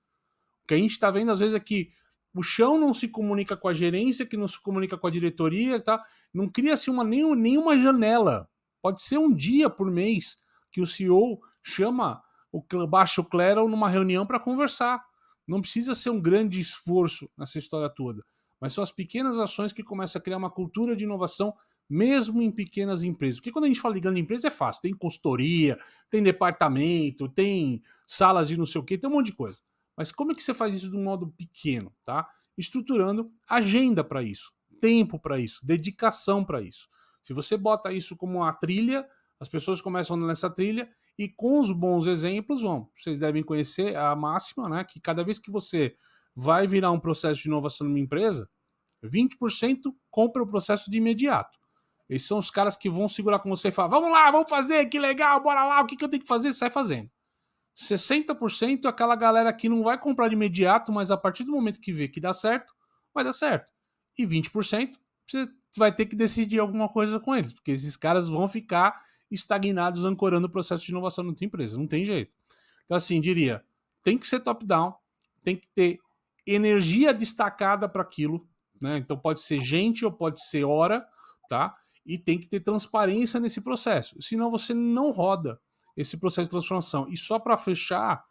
O que a gente está vendo às vezes é que o chão não se comunica com a gerência, que não se comunica com a diretoria, tá? Não cria-se nenhuma janela. Pode ser um dia por mês que o CEO chama o baixo clero numa reunião para conversar. Não precisa ser um grande esforço nessa história toda. Mas são as pequenas ações que começam a criar uma cultura de inovação mesmo em pequenas empresas. Porque quando a gente fala de grande empresa é fácil. Tem consultoria, tem departamento, tem salas de não sei o quê, tem um monte de coisa. Mas como é que você faz isso de um modo pequeno, tá? Estruturando agenda para isso, tempo para isso, dedicação para isso. Se você bota isso como uma trilha, as pessoas começam andando nessa trilha e com os bons exemplos, vocês devem conhecer a máxima, né? Que cada vez que você vai virar um processo de inovação numa empresa, 20% compra o processo de imediato. Esses são os caras que vão segurar com você e falar, vamos lá, vamos fazer, que legal, bora lá, o que eu tenho que fazer? Sai fazendo. 60% é aquela galera que não vai comprar de imediato, mas a partir do momento que vê que dá certo, vai dar certo. E 20% você vai ter que decidir alguma coisa com eles, porque esses caras vão ficar estagnados ancorando o processo de inovação na tua empresa. Não tem jeito. Então, assim, diria, tem que ser top-down, tem que ter energia destacada para aquilo, né? Então pode ser gente ou pode ser hora, tá? E tem que ter transparência nesse processo. Senão você não roda esse processo de transformação. E só para fechar,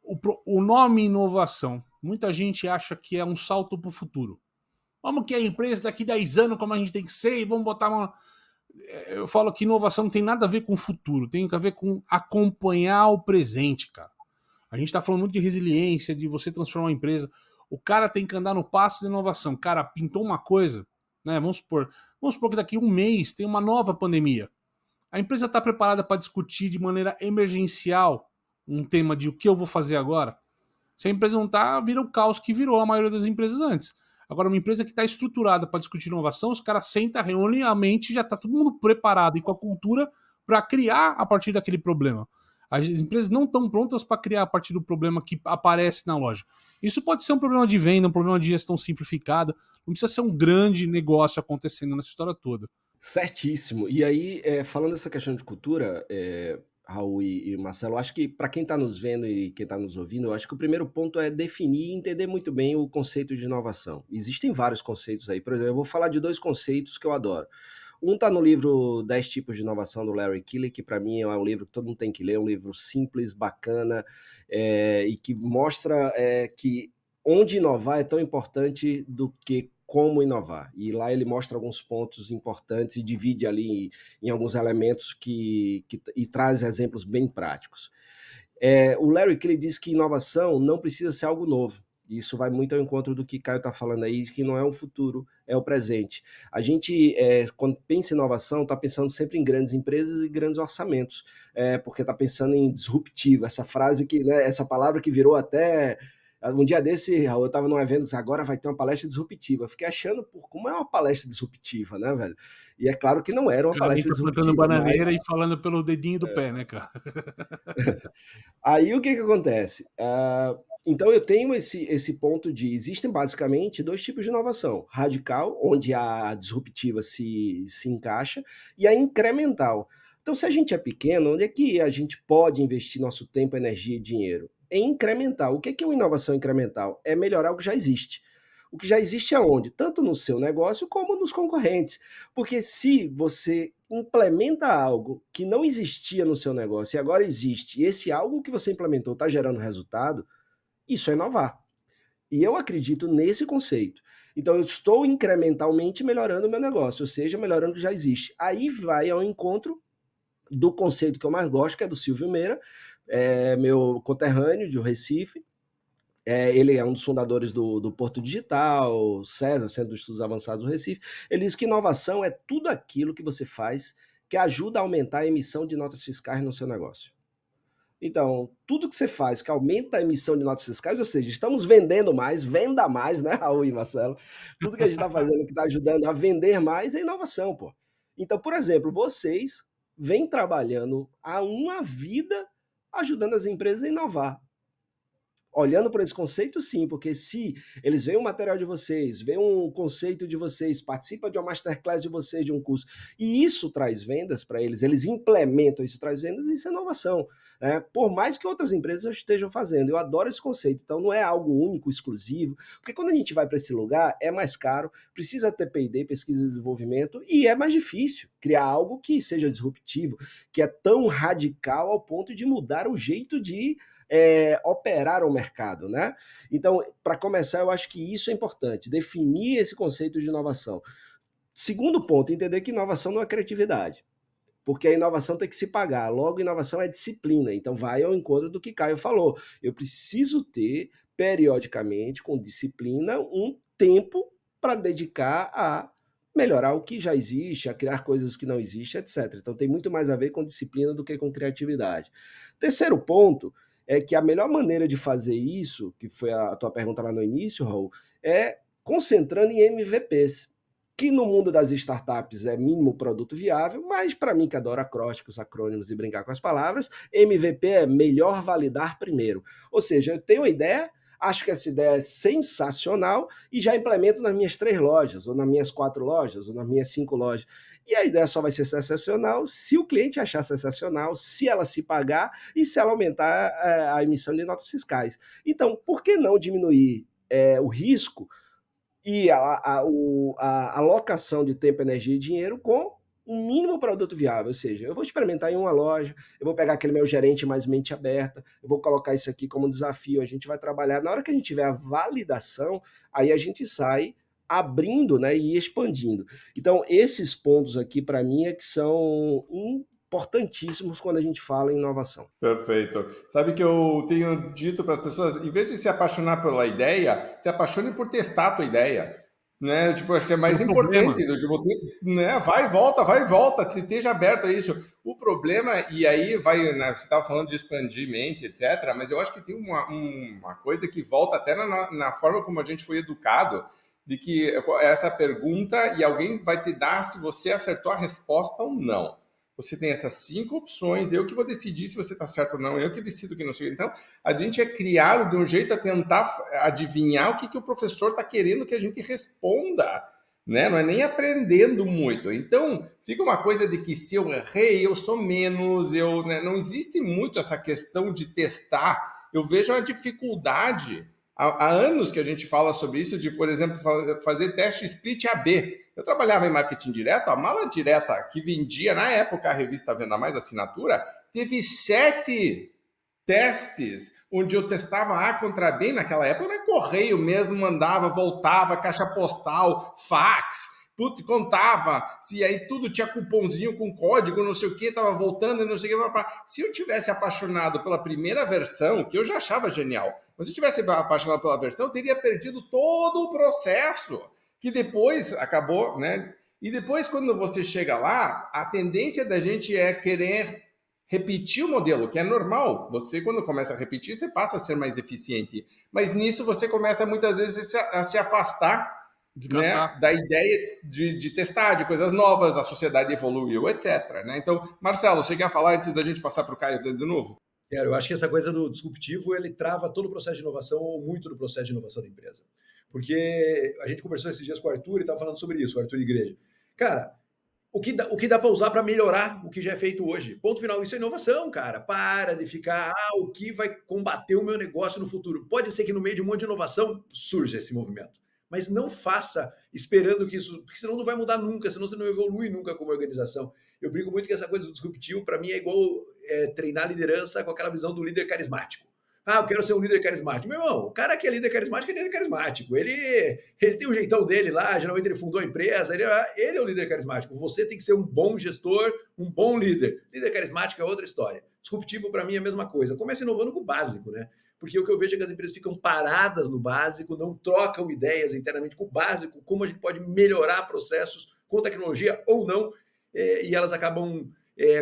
o nome inovação. Muita gente acha que é um salto para o futuro. Vamos que a empresa daqui 10 anos, como a gente tem que ser, e vamos botar uma... Eu falo que inovação não tem nada a ver com o futuro, tem a ver com acompanhar o presente, cara. A gente está falando muito de resiliência, de você transformar uma empresa. O cara tem que andar no passo da inovação. Cara, pintou uma coisa, né? Vamos supor que daqui a um mês tem uma nova pandemia. A empresa está preparada para discutir de maneira emergencial um tema de o que eu vou fazer agora? Se a empresa não está, vira o caos que virou a maioria das empresas antes. Agora, uma empresa que está estruturada para discutir inovação, os caras sentam, reúnem a mente, já está todo mundo preparado e com a cultura para criar a partir daquele problema. As empresas não estão prontas para criar a partir do problema que aparece na loja. Isso pode ser um problema de venda, um problema de gestão simplificada. Não precisa ser um grande negócio acontecendo nessa história toda. Certíssimo. E aí, falando dessa questão de cultura, Raul e Marcelo, acho que para quem está nos vendo e quem está nos ouvindo, eu acho que o primeiro ponto é definir e entender muito bem o conceito de inovação. Existem vários conceitos aí. Por exemplo, eu vou falar de 2 conceitos que eu adoro. Um está no livro 10 tipos de inovação do Larry Killick, que para mim é um livro que todo mundo tem que ler, é um livro simples, bacana, e que mostra que onde inovar é tão importante do que como inovar. E lá ele mostra alguns pontos importantes e divide ali em alguns elementos e traz exemplos bem práticos. O Larry Killick diz que inovação não precisa ser algo novo. Isso vai muito ao encontro do que Caio está falando aí, que não é o futuro, é o presente. A gente, quando pensa em inovação, está pensando sempre em grandes empresas e grandes orçamentos, porque está pensando em disruptivo, essa frase que, né, essa palavra que virou até... Um dia desse, Raul, eu estava num evento, agora vai ter uma palestra disruptiva. Eu fiquei achando, como é uma palestra disruptiva, né, velho? E é claro que não era uma palestra disruptiva. Plantando bananeira e falando pelo dedinho do pé, né, cara? Aí o que acontece? Então eu tenho esse ponto de... Existem basicamente 2 tipos de inovação. Radical, onde a disruptiva se encaixa, e a incremental. Então, se a gente é pequeno, onde é que a gente pode investir nosso tempo, energia e dinheiro? Em incremental. O que é uma inovação incremental? É melhorar o que já existe. O que já existe aonde? Tanto no seu negócio como nos concorrentes. Porque se você implementa algo que não existia no seu negócio e agora existe, e esse algo que você implementou está gerando resultado, isso é inovar. E eu acredito nesse conceito. Então, eu estou incrementalmente melhorando o meu negócio, ou seja, melhorando o que já existe. Aí vai ao encontro do conceito que eu mais gosto, que é do Silvio Meira, meu conterrâneo de Recife. Ele é um dos fundadores do Porto Digital, César, Centro de Estudos Avançados do Recife. Ele diz que inovação é tudo aquilo que você faz que ajuda a aumentar a emissão de notas fiscais no seu negócio. Então, tudo que você faz que aumenta a emissão de notas fiscais, ou seja, estamos vendendo mais, venda mais, né, Raul e Marcelo? Tudo que a gente está fazendo que está ajudando a vender mais é inovação, pô. Então, por exemplo, vocês vêm trabalhando há uma vida ajudando as empresas a inovar. Olhando por esse conceito, sim, porque se eles veem o material de vocês, veem um conceito de vocês, participam de uma masterclass de vocês, de um curso, e isso traz vendas para eles, eles implementam isso, traz vendas, isso é inovação. Né? Por mais que outras empresas estejam fazendo, eu adoro esse conceito, então não é algo único, exclusivo, porque quando a gente vai para esse lugar, é mais caro, precisa ter P&D, pesquisa e desenvolvimento, e é mais difícil criar algo que seja disruptivo, que é tão radical ao ponto de mudar o jeito de operar o mercado, né? Então, para começar, eu acho que isso é importante, definir esse conceito de inovação. Segundo ponto, entender que inovação não é criatividade, porque a inovação tem que se pagar, logo inovação é disciplina, então vai ao encontro do que Caio falou, eu preciso ter, periodicamente, com disciplina, um tempo para dedicar a melhorar o que já existe, a criar coisas que não existem, etc. Então tem muito mais a ver com disciplina do que com criatividade. Terceiro ponto, é que a melhor maneira de fazer isso, que foi a tua pergunta lá no início, Raul, é concentrando em MVPs, que no mundo das startups é mínimo produto viável, mas para mim que adoro acrósticos, acrônimos e brincar com as palavras, MVP é melhor validar primeiro. Ou seja, eu tenho uma ideia, acho que essa ideia é sensacional e já implemento nas minhas 3 lojas, ou nas minhas 4 lojas, ou nas minhas 5 lojas. E a ideia só vai ser sensacional se o cliente achar sensacional, se ela se pagar e se ela aumentar a emissão de notas fiscais. Então, por que não diminuir o risco e a alocação de tempo, energia e dinheiro com um mínimo produto viável? Ou seja, eu vou experimentar em uma loja, eu vou pegar aquele meu gerente mais mente aberta, eu vou colocar isso aqui como desafio, a gente vai trabalhar. Na hora que a gente tiver a validação, aí a gente sai abrindo, né, e expandindo. Então, esses pontos aqui, para mim, é que são importantíssimos quando a gente fala em inovação. Perfeito. Sabe que eu tenho dito para as pessoas, em vez de se apaixonar pela ideia, se apaixone por testar a tua ideia. Né? Tipo, acho que é mais importante. Tipo, né? Vai e volta, se esteja aberto a isso. O problema, e aí vai, né, você estava falando de expandir mente, etc., mas eu acho que tem uma coisa que volta até na forma como a gente foi educado, de que essa pergunta e alguém vai te dar se você acertou a resposta ou não. Você tem essas 5 opções, eu que vou decidir se você está certo ou não, eu que decido que não sei. Então, a gente é criado de um jeito a tentar adivinhar o que o professor está querendo que a gente responda, né? Não é nem aprendendo muito. Então, fica uma coisa de que se eu errei, eu sou menos, né? Não existe muito essa questão de testar. Eu vejo a dificuldade. Há anos que a gente fala sobre isso, de, por exemplo, fazer teste split AB. Eu trabalhava em marketing direto, a mala direta que vendia, na época, a revista Venda Mais Assinatura, teve 7 testes, onde eu testava A contra B, naquela época era correio mesmo, mandava, voltava, caixa postal, fax, putz, contava, se aí tudo tinha cupomzinho com código, não sei o que, tava voltando, não sei o que. Se eu tivesse apaixonado pela primeira versão, que eu já achava genial, mas se eu tivesse apaixonado pela versão, eu teria perdido todo o processo, que depois acabou, né? E depois, quando você chega lá, a tendência da gente é querer repetir o modelo, que é normal. Você, quando começa a repetir, você passa a ser mais eficiente. Mas nisso você começa, muitas vezes, a se afastar, né, da ideia de testar, de coisas novas, da sociedade evoluiu, etc. Né? Então, Marcelo, você quer falar antes da gente passar para o Caio de novo? Eu acho que essa coisa do disruptivo, ele trava todo o processo de inovação ou muito do processo de inovação da empresa. Porque a gente conversou esses dias com o Arthur e estava falando sobre isso, o Arthur Igreja. Cara, o que dá para usar para melhorar o que já é feito hoje? Ponto final, isso é inovação, cara. Para de ficar, o que vai combater o meu negócio no futuro? Pode ser que no meio de um monte de inovação surja esse movimento. mas não faça esperando que isso, porque senão não vai mudar nunca, senão você não evolui nunca como organização. Eu brinco muito que essa coisa do disruptivo, para mim, é igual treinar liderança com aquela visão do líder carismático. Ah, eu quero ser um líder carismático. Meu irmão, o cara que é líder carismático é líder carismático. Ele tem o jeitão dele lá, geralmente ele fundou a empresa, ele é o líder carismático. Você tem que ser um bom gestor, um bom líder. Líder carismático é outra história. Disruptivo, para mim, é a mesma coisa. Começa inovando com o básico, né? Porque o que eu vejo é que as empresas ficam paradas no básico, não trocam ideias internamente com o básico, como a gente pode melhorar processos com tecnologia ou não, e elas acabam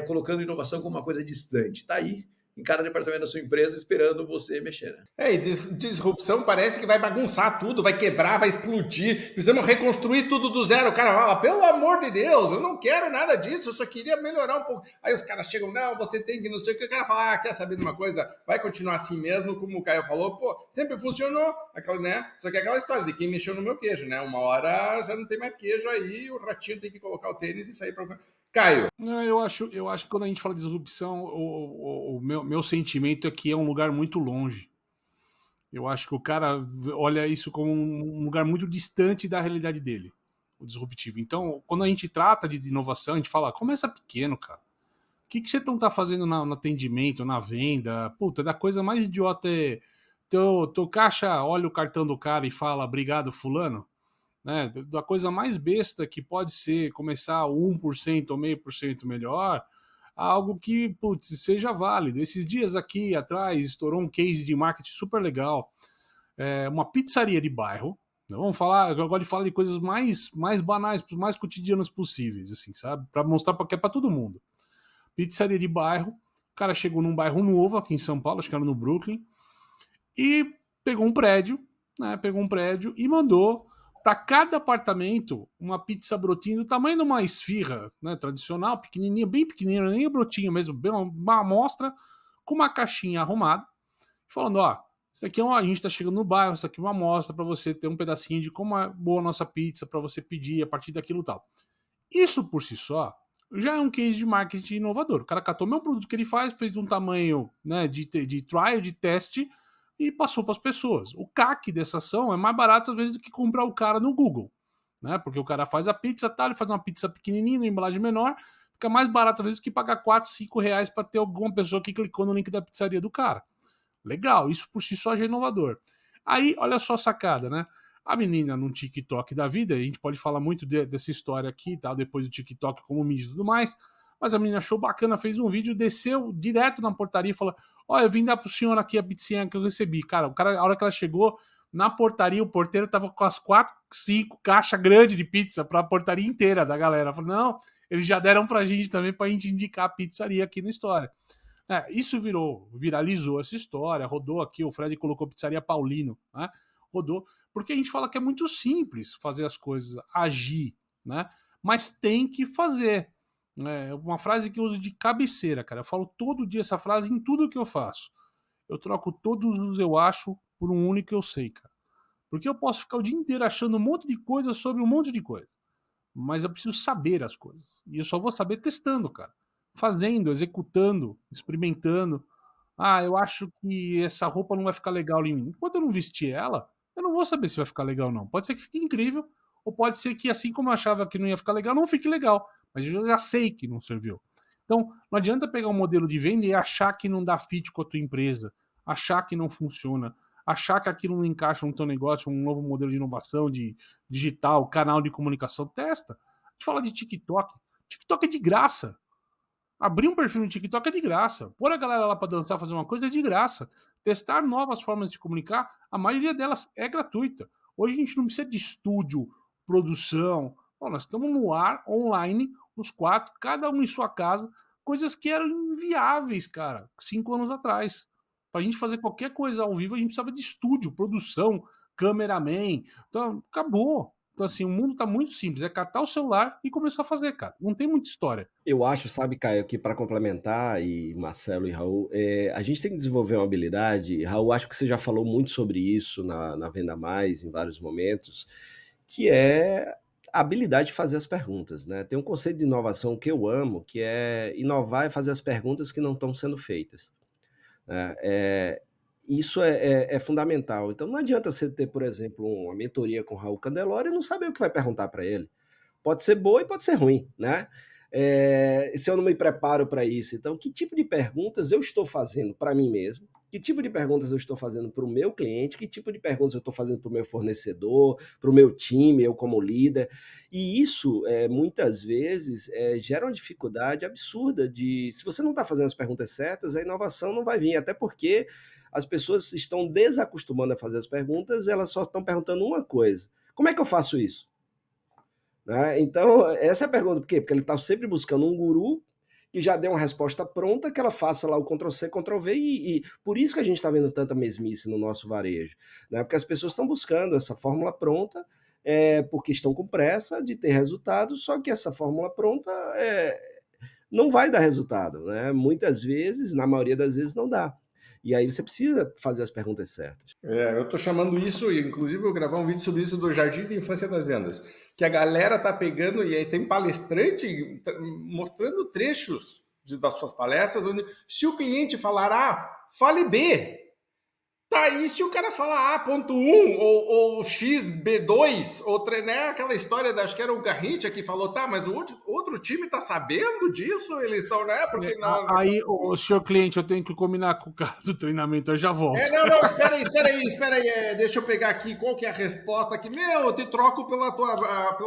colocando inovação como uma coisa distante. Está aí, em cada departamento da sua empresa, esperando você mexer, né? E disrupção parece que vai bagunçar tudo, vai quebrar, vai explodir, precisamos reconstruir tudo do zero. O cara fala, pelo amor de Deus, eu não quero nada disso, eu só queria melhorar um pouco. Aí os caras chegam, não, você tem que não sei o que, o cara fala, quer saber de uma coisa? Vai continuar assim mesmo, como o Caio falou, pô, sempre funcionou, aquela, né? Só que aquela história de quem mexeu no meu queijo, né? Uma hora já não tem mais queijo aí, o ratinho tem que colocar o tênis e sair para... Caio. Não, eu acho que quando a gente fala de disrupção, o meu sentimento é que é um lugar muito longe. Eu acho que o cara olha isso como um lugar muito distante da realidade dele, o disruptivo. Então, quando a gente trata de inovação, a gente fala, começa pequeno, cara. O que você tá fazendo no atendimento, na venda? Puta, da coisa mais idiota é teu caixa olha o cartão do cara e fala, obrigado, fulano. Né, da coisa mais besta que pode ser começar 1% ou 0,5% melhor, algo que, putz, seja válido. Esses dias aqui atrás estourou um case de marketing super legal, uma pizzaria de bairro, né, vamos falar, eu gosto de falar de coisas mais banais, mais cotidianas possíveis, assim, sabe? Para mostrar que é para todo mundo. Pizzaria de bairro, o cara chegou num bairro novo aqui em São Paulo, acho que era no Brooklyn, e pegou um prédio e mandou para cada apartamento uma pizza brotinho do tamanho de uma esfirra, né, tradicional, pequenininha, bem pequenininha, nem a brotinho mesmo, bem uma amostra, com uma caixinha arrumada, falando, ó, isso aqui a gente tá chegando no bairro, isso aqui é uma amostra para você ter um pedacinho de como é boa a nossa pizza, para você pedir a partir daquilo e tal. Isso por si só já é um case de marketing inovador. O cara catou o mesmo produto que ele faz, fez um tamanho, né, de trial, de teste, e passou para as pessoas. O CAC dessa ação é mais barato às vezes do que comprar o cara no Google, né? Porque o cara faz a pizza, tá? Ele faz uma pizza pequenininha, uma embalagem menor, fica mais barato às vezes do que pagar 4, 5 reais para ter alguma pessoa que clicou no link da pizzaria do cara. Legal, isso por si só já é inovador. Aí, olha só a sacada, né? A menina no TikTok da vida, a gente pode falar muito dessa história aqui, tá? Depois do TikTok como mídia e tudo mais, mas a menina achou bacana, fez um vídeo, desceu direto na portaria e falou, ó, eu vim dar pro senhor aqui a pizzinha que eu recebi. Cara, a hora que ela chegou na portaria, o porteiro tava com as 4, 5 caixas grandes de pizza pra portaria inteira da galera. Falou, não, eles já deram pra gente também pra gente indicar a pizzaria aqui na história. Isso viralizou essa história, rodou aqui, o Fred colocou pizzaria Paulino, né? Rodou, porque a gente fala que é muito simples fazer as coisas, agir, né? Mas tem que fazer. É uma frase que eu uso de cabeceira, cara. Eu falo todo dia essa frase em tudo que eu faço. Eu troco todos os eu acho por um único eu sei, cara. Porque eu posso ficar o dia inteiro achando um monte de coisa sobre um monte de coisa. Mas eu preciso saber as coisas. E eu só vou saber testando, cara. Fazendo, executando, experimentando. Ah, eu acho que essa roupa não vai ficar legal em mim. Enquanto eu não vestir ela, eu não vou saber se vai ficar legal ou não. Pode ser que fique incrível, ou pode ser que, assim como eu achava que não ia ficar legal, não fique legal. Mas eu já sei que não serviu. Então, não adianta pegar um modelo de venda e achar que não dá fit com a tua empresa, achar que não funciona, achar que aquilo não encaixa no teu negócio, um novo modelo de inovação, de digital, canal de comunicação. Testa. A gente fala de TikTok. TikTok é de graça. Abrir um perfil no TikTok é de graça. Pôr a galera lá para dançar, fazer uma coisa é de graça. Testar novas formas de comunicar, a maioria delas é gratuita. Hoje a gente não precisa de estúdio, produção. Pô, nós estamos no ar, online, os 4, cada um em sua casa, coisas que eram inviáveis, cara, 5 anos atrás. Para a gente fazer qualquer coisa ao vivo, a gente precisava de estúdio, produção, cameraman. Então, acabou. Então, assim, o mundo tá muito simples. É catar o celular e começar a fazer, cara. Não tem muita história. Eu acho, sabe, Caio, que para complementar, e Marcelo e Raul, a gente tem que desenvolver uma habilidade. Raul, acho que você já falou muito sobre isso na Venda Mais, em vários momentos, que é a habilidade de fazer as perguntas, né? Tem um conceito de inovação que eu amo, que é inovar e fazer as perguntas que não estão sendo feitas, né? Isso é fundamental. Então não adianta você ter, por exemplo, uma mentoria com o Raul Candeloro e não saber o que vai perguntar para ele. Pode ser boa e pode ser ruim, né? Se eu não me preparo para isso, então que tipo de perguntas eu estou fazendo para mim mesmo? Que tipo de perguntas eu estou fazendo para o meu cliente? Que tipo de perguntas eu estou fazendo para o meu fornecedor, para o meu time, eu como líder? E isso, muitas vezes, gera uma dificuldade absurda de... Se você não está fazendo as perguntas certas, a inovação não vai vir, até porque as pessoas estão desacostumando a fazer as perguntas, elas só estão perguntando uma coisa: como é que eu faço isso? Né? Então, essa é a pergunta. Por quê? Porque ele está sempre buscando um guru que já dê uma resposta pronta, que ela faça lá o Ctrl+C, Ctrl+V, e por isso que a gente está vendo tanta mesmice no nosso varejo. Né? Porque as pessoas estão buscando essa fórmula pronta, porque estão com pressa de ter resultado, só que essa fórmula pronta não vai dar resultado. Né? Muitas vezes, na maioria das vezes, não dá. E aí você precisa fazer as perguntas certas. Eu estou chamando isso, e inclusive eu vou gravar um vídeo sobre isso do Jardim de Infância das Vendas, que a galera tá pegando, e aí tem palestrante mostrando trechos das suas palestras, onde se o cliente falar A, fale B. Tá aí, se o cara fala A.1 ou XB2, né, aquela história, acho que era o Garrincha que falou, tá, mas o outro time tá sabendo disso? Eles estão, né, porque não... Aí, o senhor cliente, eu tenho que combinar com o cara do treinamento, eu já volto. Não, espera aí, deixa eu pegar aqui qual que é a resposta aqui. Eu te troco pela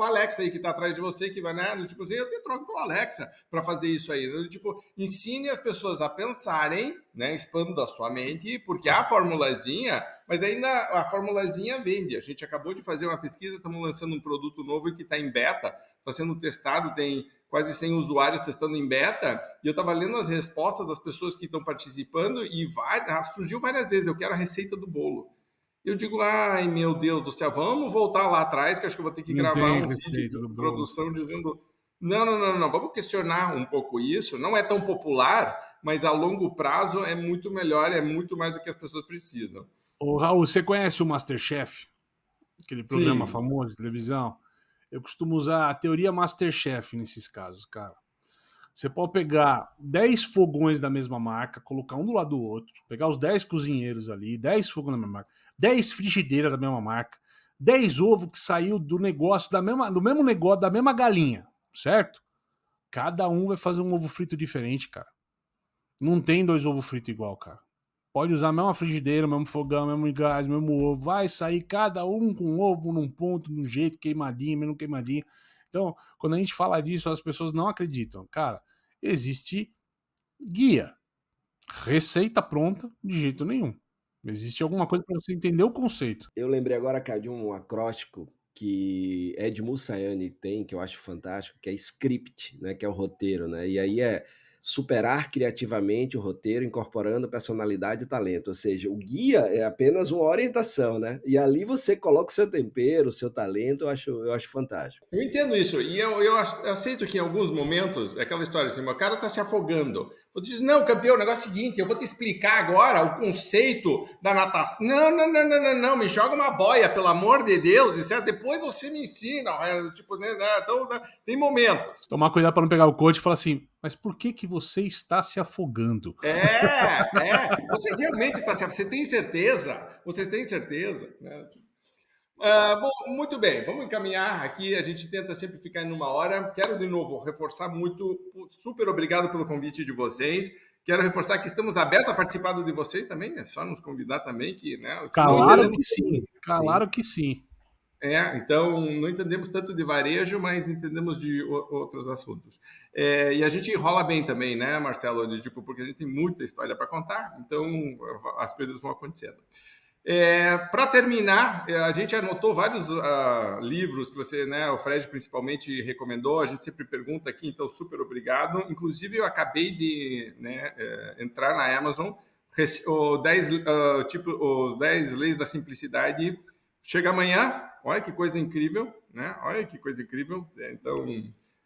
Alexa aí que tá atrás de você, que vai, né? Tipo assim, eu te troco pela Alexa para fazer isso aí. Tipo, ensine as pessoas a pensarem, né? Expanda a sua mente, porque a formulazinha, mas ainda a formulazinha vende. A gente acabou de fazer uma pesquisa, estamos lançando um produto novo que está em beta, está sendo testado, tem quase 100 usuários testando em beta, e eu estava lendo as respostas das pessoas que estão participando e surgiu várias vezes, eu quero a receita do bolo. Eu digo, ai meu Deus do céu, vamos voltar lá atrás, que acho que eu vou ter que gravar um vídeo de produção dizendo, não, vamos questionar um pouco isso, não é tão popular, mas a longo prazo é muito melhor, é muito mais do que as pessoas precisam. Ô, Raul, você conhece o MasterChef? Aquele programa famoso de televisão? Eu costumo usar a teoria MasterChef nesses casos, cara. Você pode pegar 10 fogões da mesma marca, colocar um do lado do outro, pegar os 10 cozinheiros ali, 10 fogões da mesma marca, 10 frigideiras da mesma marca, 10 ovos que saiu do negócio, do mesmo negócio, da mesma galinha, certo? Cada um vai fazer um ovo frito diferente, cara. Não tem 2 ovos fritos igual, cara. Pode usar a mesma frigideira, o mesmo fogão, o mesmo gás, o mesmo ovo. Vai sair cada um com um ovo num ponto, num jeito, queimadinho, menos queimadinho. Então, quando a gente fala disso, as pessoas não acreditam. Cara, existe guia. Receita pronta, de jeito nenhum. Existe alguma coisa para você entender o conceito. Eu lembrei agora, cara, de um acróstico que Ed Mussayani tem, que eu acho fantástico, que é script, né, que é o roteiro, né? E aí é superar criativamente o roteiro, incorporando personalidade e talento. Ou seja, o guia é apenas uma orientação, né? E ali você coloca o seu tempero, o seu talento, eu acho fantástico. Eu entendo isso, e eu aceito que em alguns momentos, é aquela história assim, o cara está se afogando. Eu disse, não, campeão, o negócio é o seguinte, eu vou te explicar agora o conceito da natação. Não, me joga uma boia, pelo amor de Deus, e certo? Depois você me ensina. Tipo, né? Então, tem momentos. Tomar cuidado para não pegar o coach e falar assim, mas por que você está se afogando? Você realmente está se afogando, você tem certeza? Vocês têm certeza? Né? Bom, muito bem, vamos encaminhar aqui, a gente tenta sempre ficar em 1 hora. Quero de novo reforçar muito, super obrigado pelo convite de vocês. Quero reforçar que estamos abertos a participar de vocês também, é só nos convidar também. Claro que sim, claro que sim. Então, não entendemos tanto de varejo, mas entendemos de outros assuntos. E a gente enrola bem também, né, Marcelo? Porque a gente tem muita história para contar, então as coisas vão acontecendo. Para terminar, a gente anotou vários livros que você, né, o Fred principalmente recomendou, a gente sempre pergunta aqui, então super obrigado. Inclusive, eu acabei de entrar na Amazon, os 10 Leis da Simplicidade, chega amanhã, olha que coisa incrível, né? Olha que coisa incrível. Então,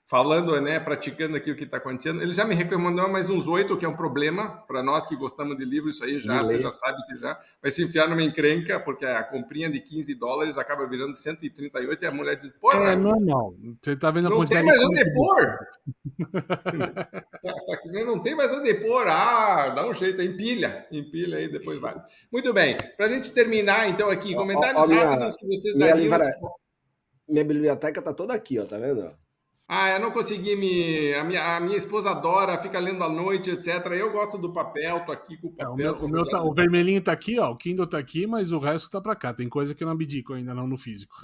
falando, né, praticando aqui o que está acontecendo. Ele já me recomendou mais uns 8, que é um problema para nós que gostamos de livro. Isso aí você já sabe que já vai se enfiar numa encrenca, porque a comprinha de $15 acaba virando 138 e a mulher diz, porra, É normal. Você tá vendo a não tem quantidade mais de onde pôr. Não tem mais onde pôr. Dá um jeito, empilha aí, depois vai. Muito bem, para a gente terminar então aqui, comentários rápidos que vocês dariam. Minha biblioteca tá toda aqui, ó, tá vendo? Eu não consegui a minha esposa adora, fica lendo à noite, etc. Eu gosto do papel, tô aqui com o papel. O vermelhinho tá aqui, ó, o Kindle tá aqui, mas o resto tá para cá. Tem coisa que eu não abdico ainda não no físico.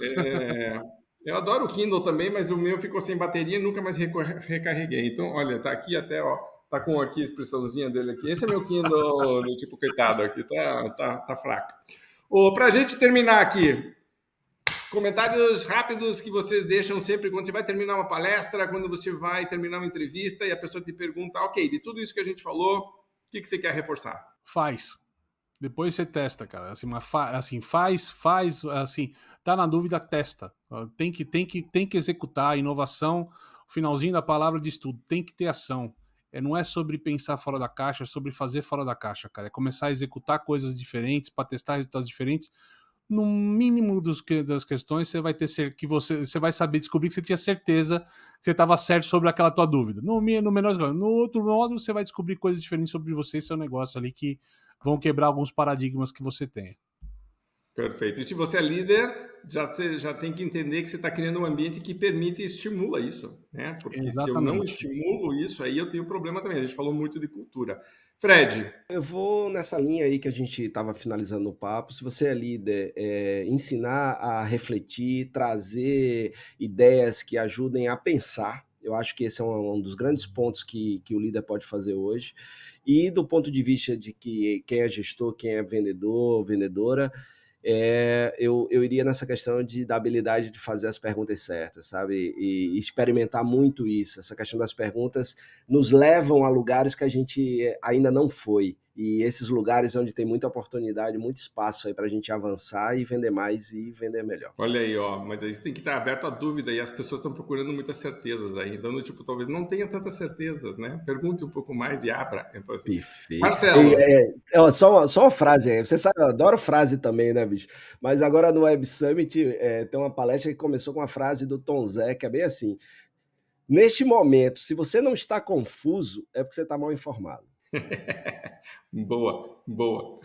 Eu adoro o Kindle também, mas o meu ficou sem bateria e nunca mais recarreguei. Então, olha, tá aqui até, ó, tá com aqui a expressãozinha dele aqui. Esse é meu Kindle, do tipo, coitado, aqui tá fraco. Pra gente terminar aqui, comentários rápidos que vocês deixam sempre quando você vai terminar uma palestra, quando você vai terminar uma entrevista e a pessoa te pergunta, ok, de tudo isso que a gente falou, o que você quer reforçar? Faz. Depois você testa, cara. Assim, faz, assim, tá na dúvida, testa. Tem que executar. Inovação, o finalzinho da palavra diz tudo. Tem que ter ação. Não é sobre pensar fora da caixa, é sobre fazer fora da caixa, cara. É começar a executar coisas diferentes para testar resultados diferentes. No mínimo das questões, você vai ter que você vai saber descobrir que você tinha certeza que você estava certo sobre aquela tua dúvida. No menor, no outro modo, você vai descobrir coisas diferentes sobre você e seu negócio ali que vão quebrar alguns paradigmas que você tem. Perfeito. E se você é líder, você já tem que entender que você está criando um ambiente que permite e estimula isso, né? Porque Exatamente. Se eu não estimulo isso, aí eu tenho problema também. A gente falou muito de cultura. Fred. Eu vou nessa linha aí que a gente estava finalizando o papo. Se você é líder, ensinar a refletir, trazer ideias que ajudem a pensar. Eu acho que esse é um dos grandes pontos que o líder pode fazer hoje. E do ponto de vista de que quem é gestor, quem é vendedor, vendedora, eu iria nessa questão da habilidade de fazer as perguntas certas, sabe? E experimentar muito isso. Essa questão das perguntas nos levam a lugares que a gente ainda não foi. E esses lugares onde tem muita oportunidade, muito espaço aí para a gente avançar e vender mais e vender melhor. Olha aí, ó, mas aí você tem que estar aberto à dúvida e as pessoas estão procurando muitas certezas aí. Então, tipo, talvez não tenha tantas certezas, né? Pergunte um pouco mais e abra. Então, assim. Perfeito. Marcelo. Só uma frase aí. Você sabe, eu adoro frase também, né, bicho? Mas agora no Web Summit tem uma palestra que começou com uma frase do Tom Zé, que é bem assim: neste momento, se você não está confuso, é porque você está mal informado. Boa.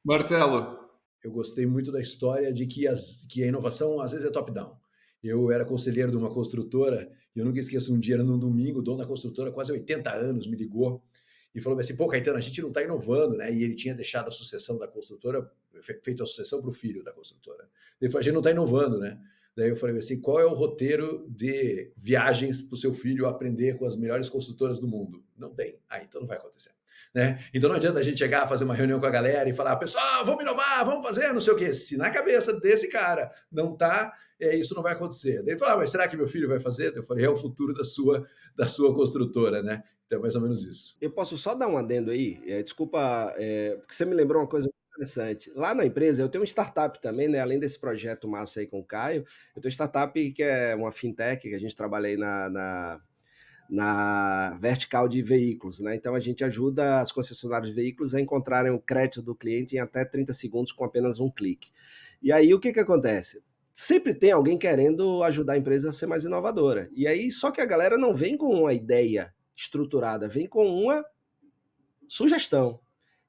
Marcelo. Eu gostei muito da história de que a inovação às vezes é top-down. Eu era conselheiro de uma construtora e eu nunca esqueço, um dia, num domingo, o dono da construtora, quase 80 anos, me ligou e falou assim, pô, Caetano, a gente não está inovando, né? E ele tinha deixado a sucessão da construtora, feito a sucessão para o filho da construtora. Ele falou, a gente não está inovando, né? Daí eu falei assim, qual é o roteiro de viagens para o seu filho aprender com as melhores construtoras do mundo? Não tem. Então não vai acontecer. Né? Então não adianta a gente chegar, fazer uma reunião com a galera e falar, pessoal, vamos inovar, vamos fazer, não sei o quê. Se na cabeça desse cara não tá, isso não vai acontecer. Daí ele falou, mas será que meu filho vai fazer? Eu falei, é o futuro da sua construtora, né? Então é mais ou menos isso. Eu posso só dar um adendo aí? Desculpa, porque você me lembrou uma coisa interessante. Lá na empresa, eu tenho uma startup também, né? Além desse projeto massa aí com o Caio, eu tenho uma startup que é uma fintech, que a gente trabalha aí na vertical de veículos, né? Então a gente ajuda as concessionárias de veículos a encontrarem o crédito do cliente em até 30 segundos com apenas um clique. E aí o que acontece? Sempre tem alguém querendo ajudar a empresa a ser mais inovadora. E aí só que a galera não vem com uma ideia estruturada, vem com uma sugestão.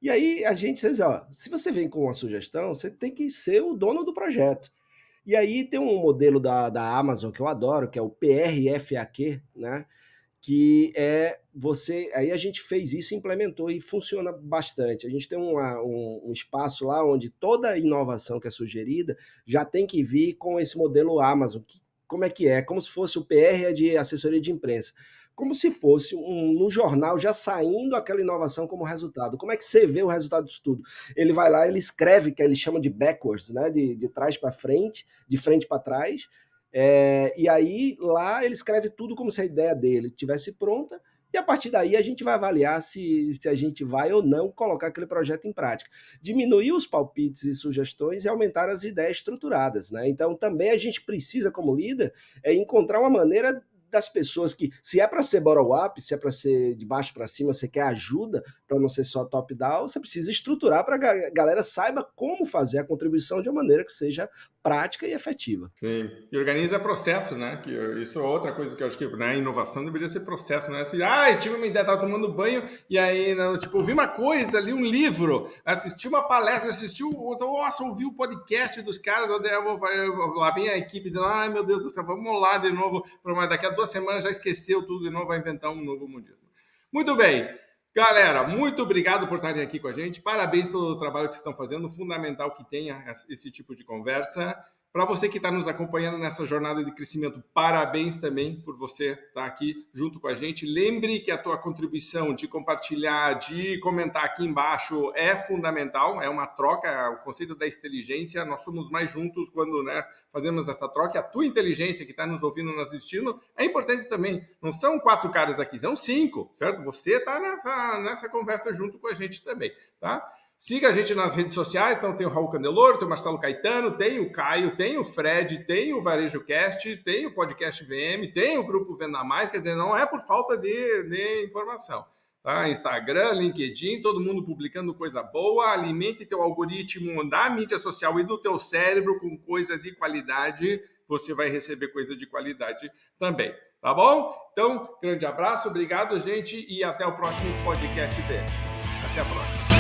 E aí a gente diz, ó, se você vem com uma sugestão, você tem que ser o dono do projeto. E aí tem um modelo da Amazon que eu adoro, que é o PRFAQ, né? Que aí a gente fez isso, implementou e funciona bastante. A gente tem um espaço lá onde toda inovação que é sugerida já tem que vir com esse modelo Amazon. Como é que é? Como se fosse o PR de assessoria de imprensa. Como se fosse no jornal já saindo aquela inovação como resultado. Como é que você vê o resultado disso tudo? Ele vai lá, ele escreve, que ele chama de backwards, né? de trás para frente, de frente para trás. E aí lá ele escreve tudo como se a ideia dele estivesse pronta, e a partir daí a gente vai avaliar se a gente vai ou não colocar aquele projeto em prática. Diminuir os palpites e sugestões e aumentar as ideias estruturadas, né? Então também a gente precisa, como líder, encontrar uma maneira das pessoas que, se é para ser bottom-up, se é para ser de baixo para cima, você quer ajuda para não ser só top-down, você precisa estruturar para que a galera saiba como fazer a contribuição de uma maneira que seja prática e efetiva. Sim, e organiza processo, né? Que isso é outra coisa que eu acho que na inovação deveria ser processo, não é assim, eu tive uma ideia, estava tomando banho e aí, tipo, ouvi uma coisa ali, um livro, assisti uma palestra, ouvi o podcast dos caras, lá vem a equipe dizendo, ai meu Deus do céu, vamos lá de novo, mas daqui a 2 semanas já esqueceu tudo de novo, vai inventar um novo modismo. Muito bem. Galera, muito obrigado por estarem aqui com a gente. Parabéns pelo trabalho que vocês estão fazendo. Fundamental que tenha esse tipo de conversa. Para você que está nos acompanhando nessa jornada de crescimento, parabéns também por você estar aqui junto com a gente. Lembre que a tua contribuição de compartilhar, de comentar aqui embaixo é fundamental, é uma troca, o conceito da inteligência, nós somos mais juntos quando fazemos essa troca. A tua inteligência que está nos ouvindo, nos assistindo, é importante também. Não são 4 caras aqui, são 5, certo? Você está nessa conversa junto com a gente também, tá? Siga a gente nas redes sociais, então tem o Raul Candeloro, tem o Marcelo Caetano, tem o Caio, tem o Fred, tem o Varejo Cast, tem o Podcast VM, tem o Grupo Venda Mais, quer dizer, não é por falta de informação. Tá? Instagram, LinkedIn, todo mundo publicando coisa boa, alimente teu algoritmo da mídia social e do teu cérebro com coisa de qualidade, você vai receber coisa de qualidade também, tá bom? Então, grande abraço, obrigado, gente, e até o próximo Podcast VM. Até a próxima.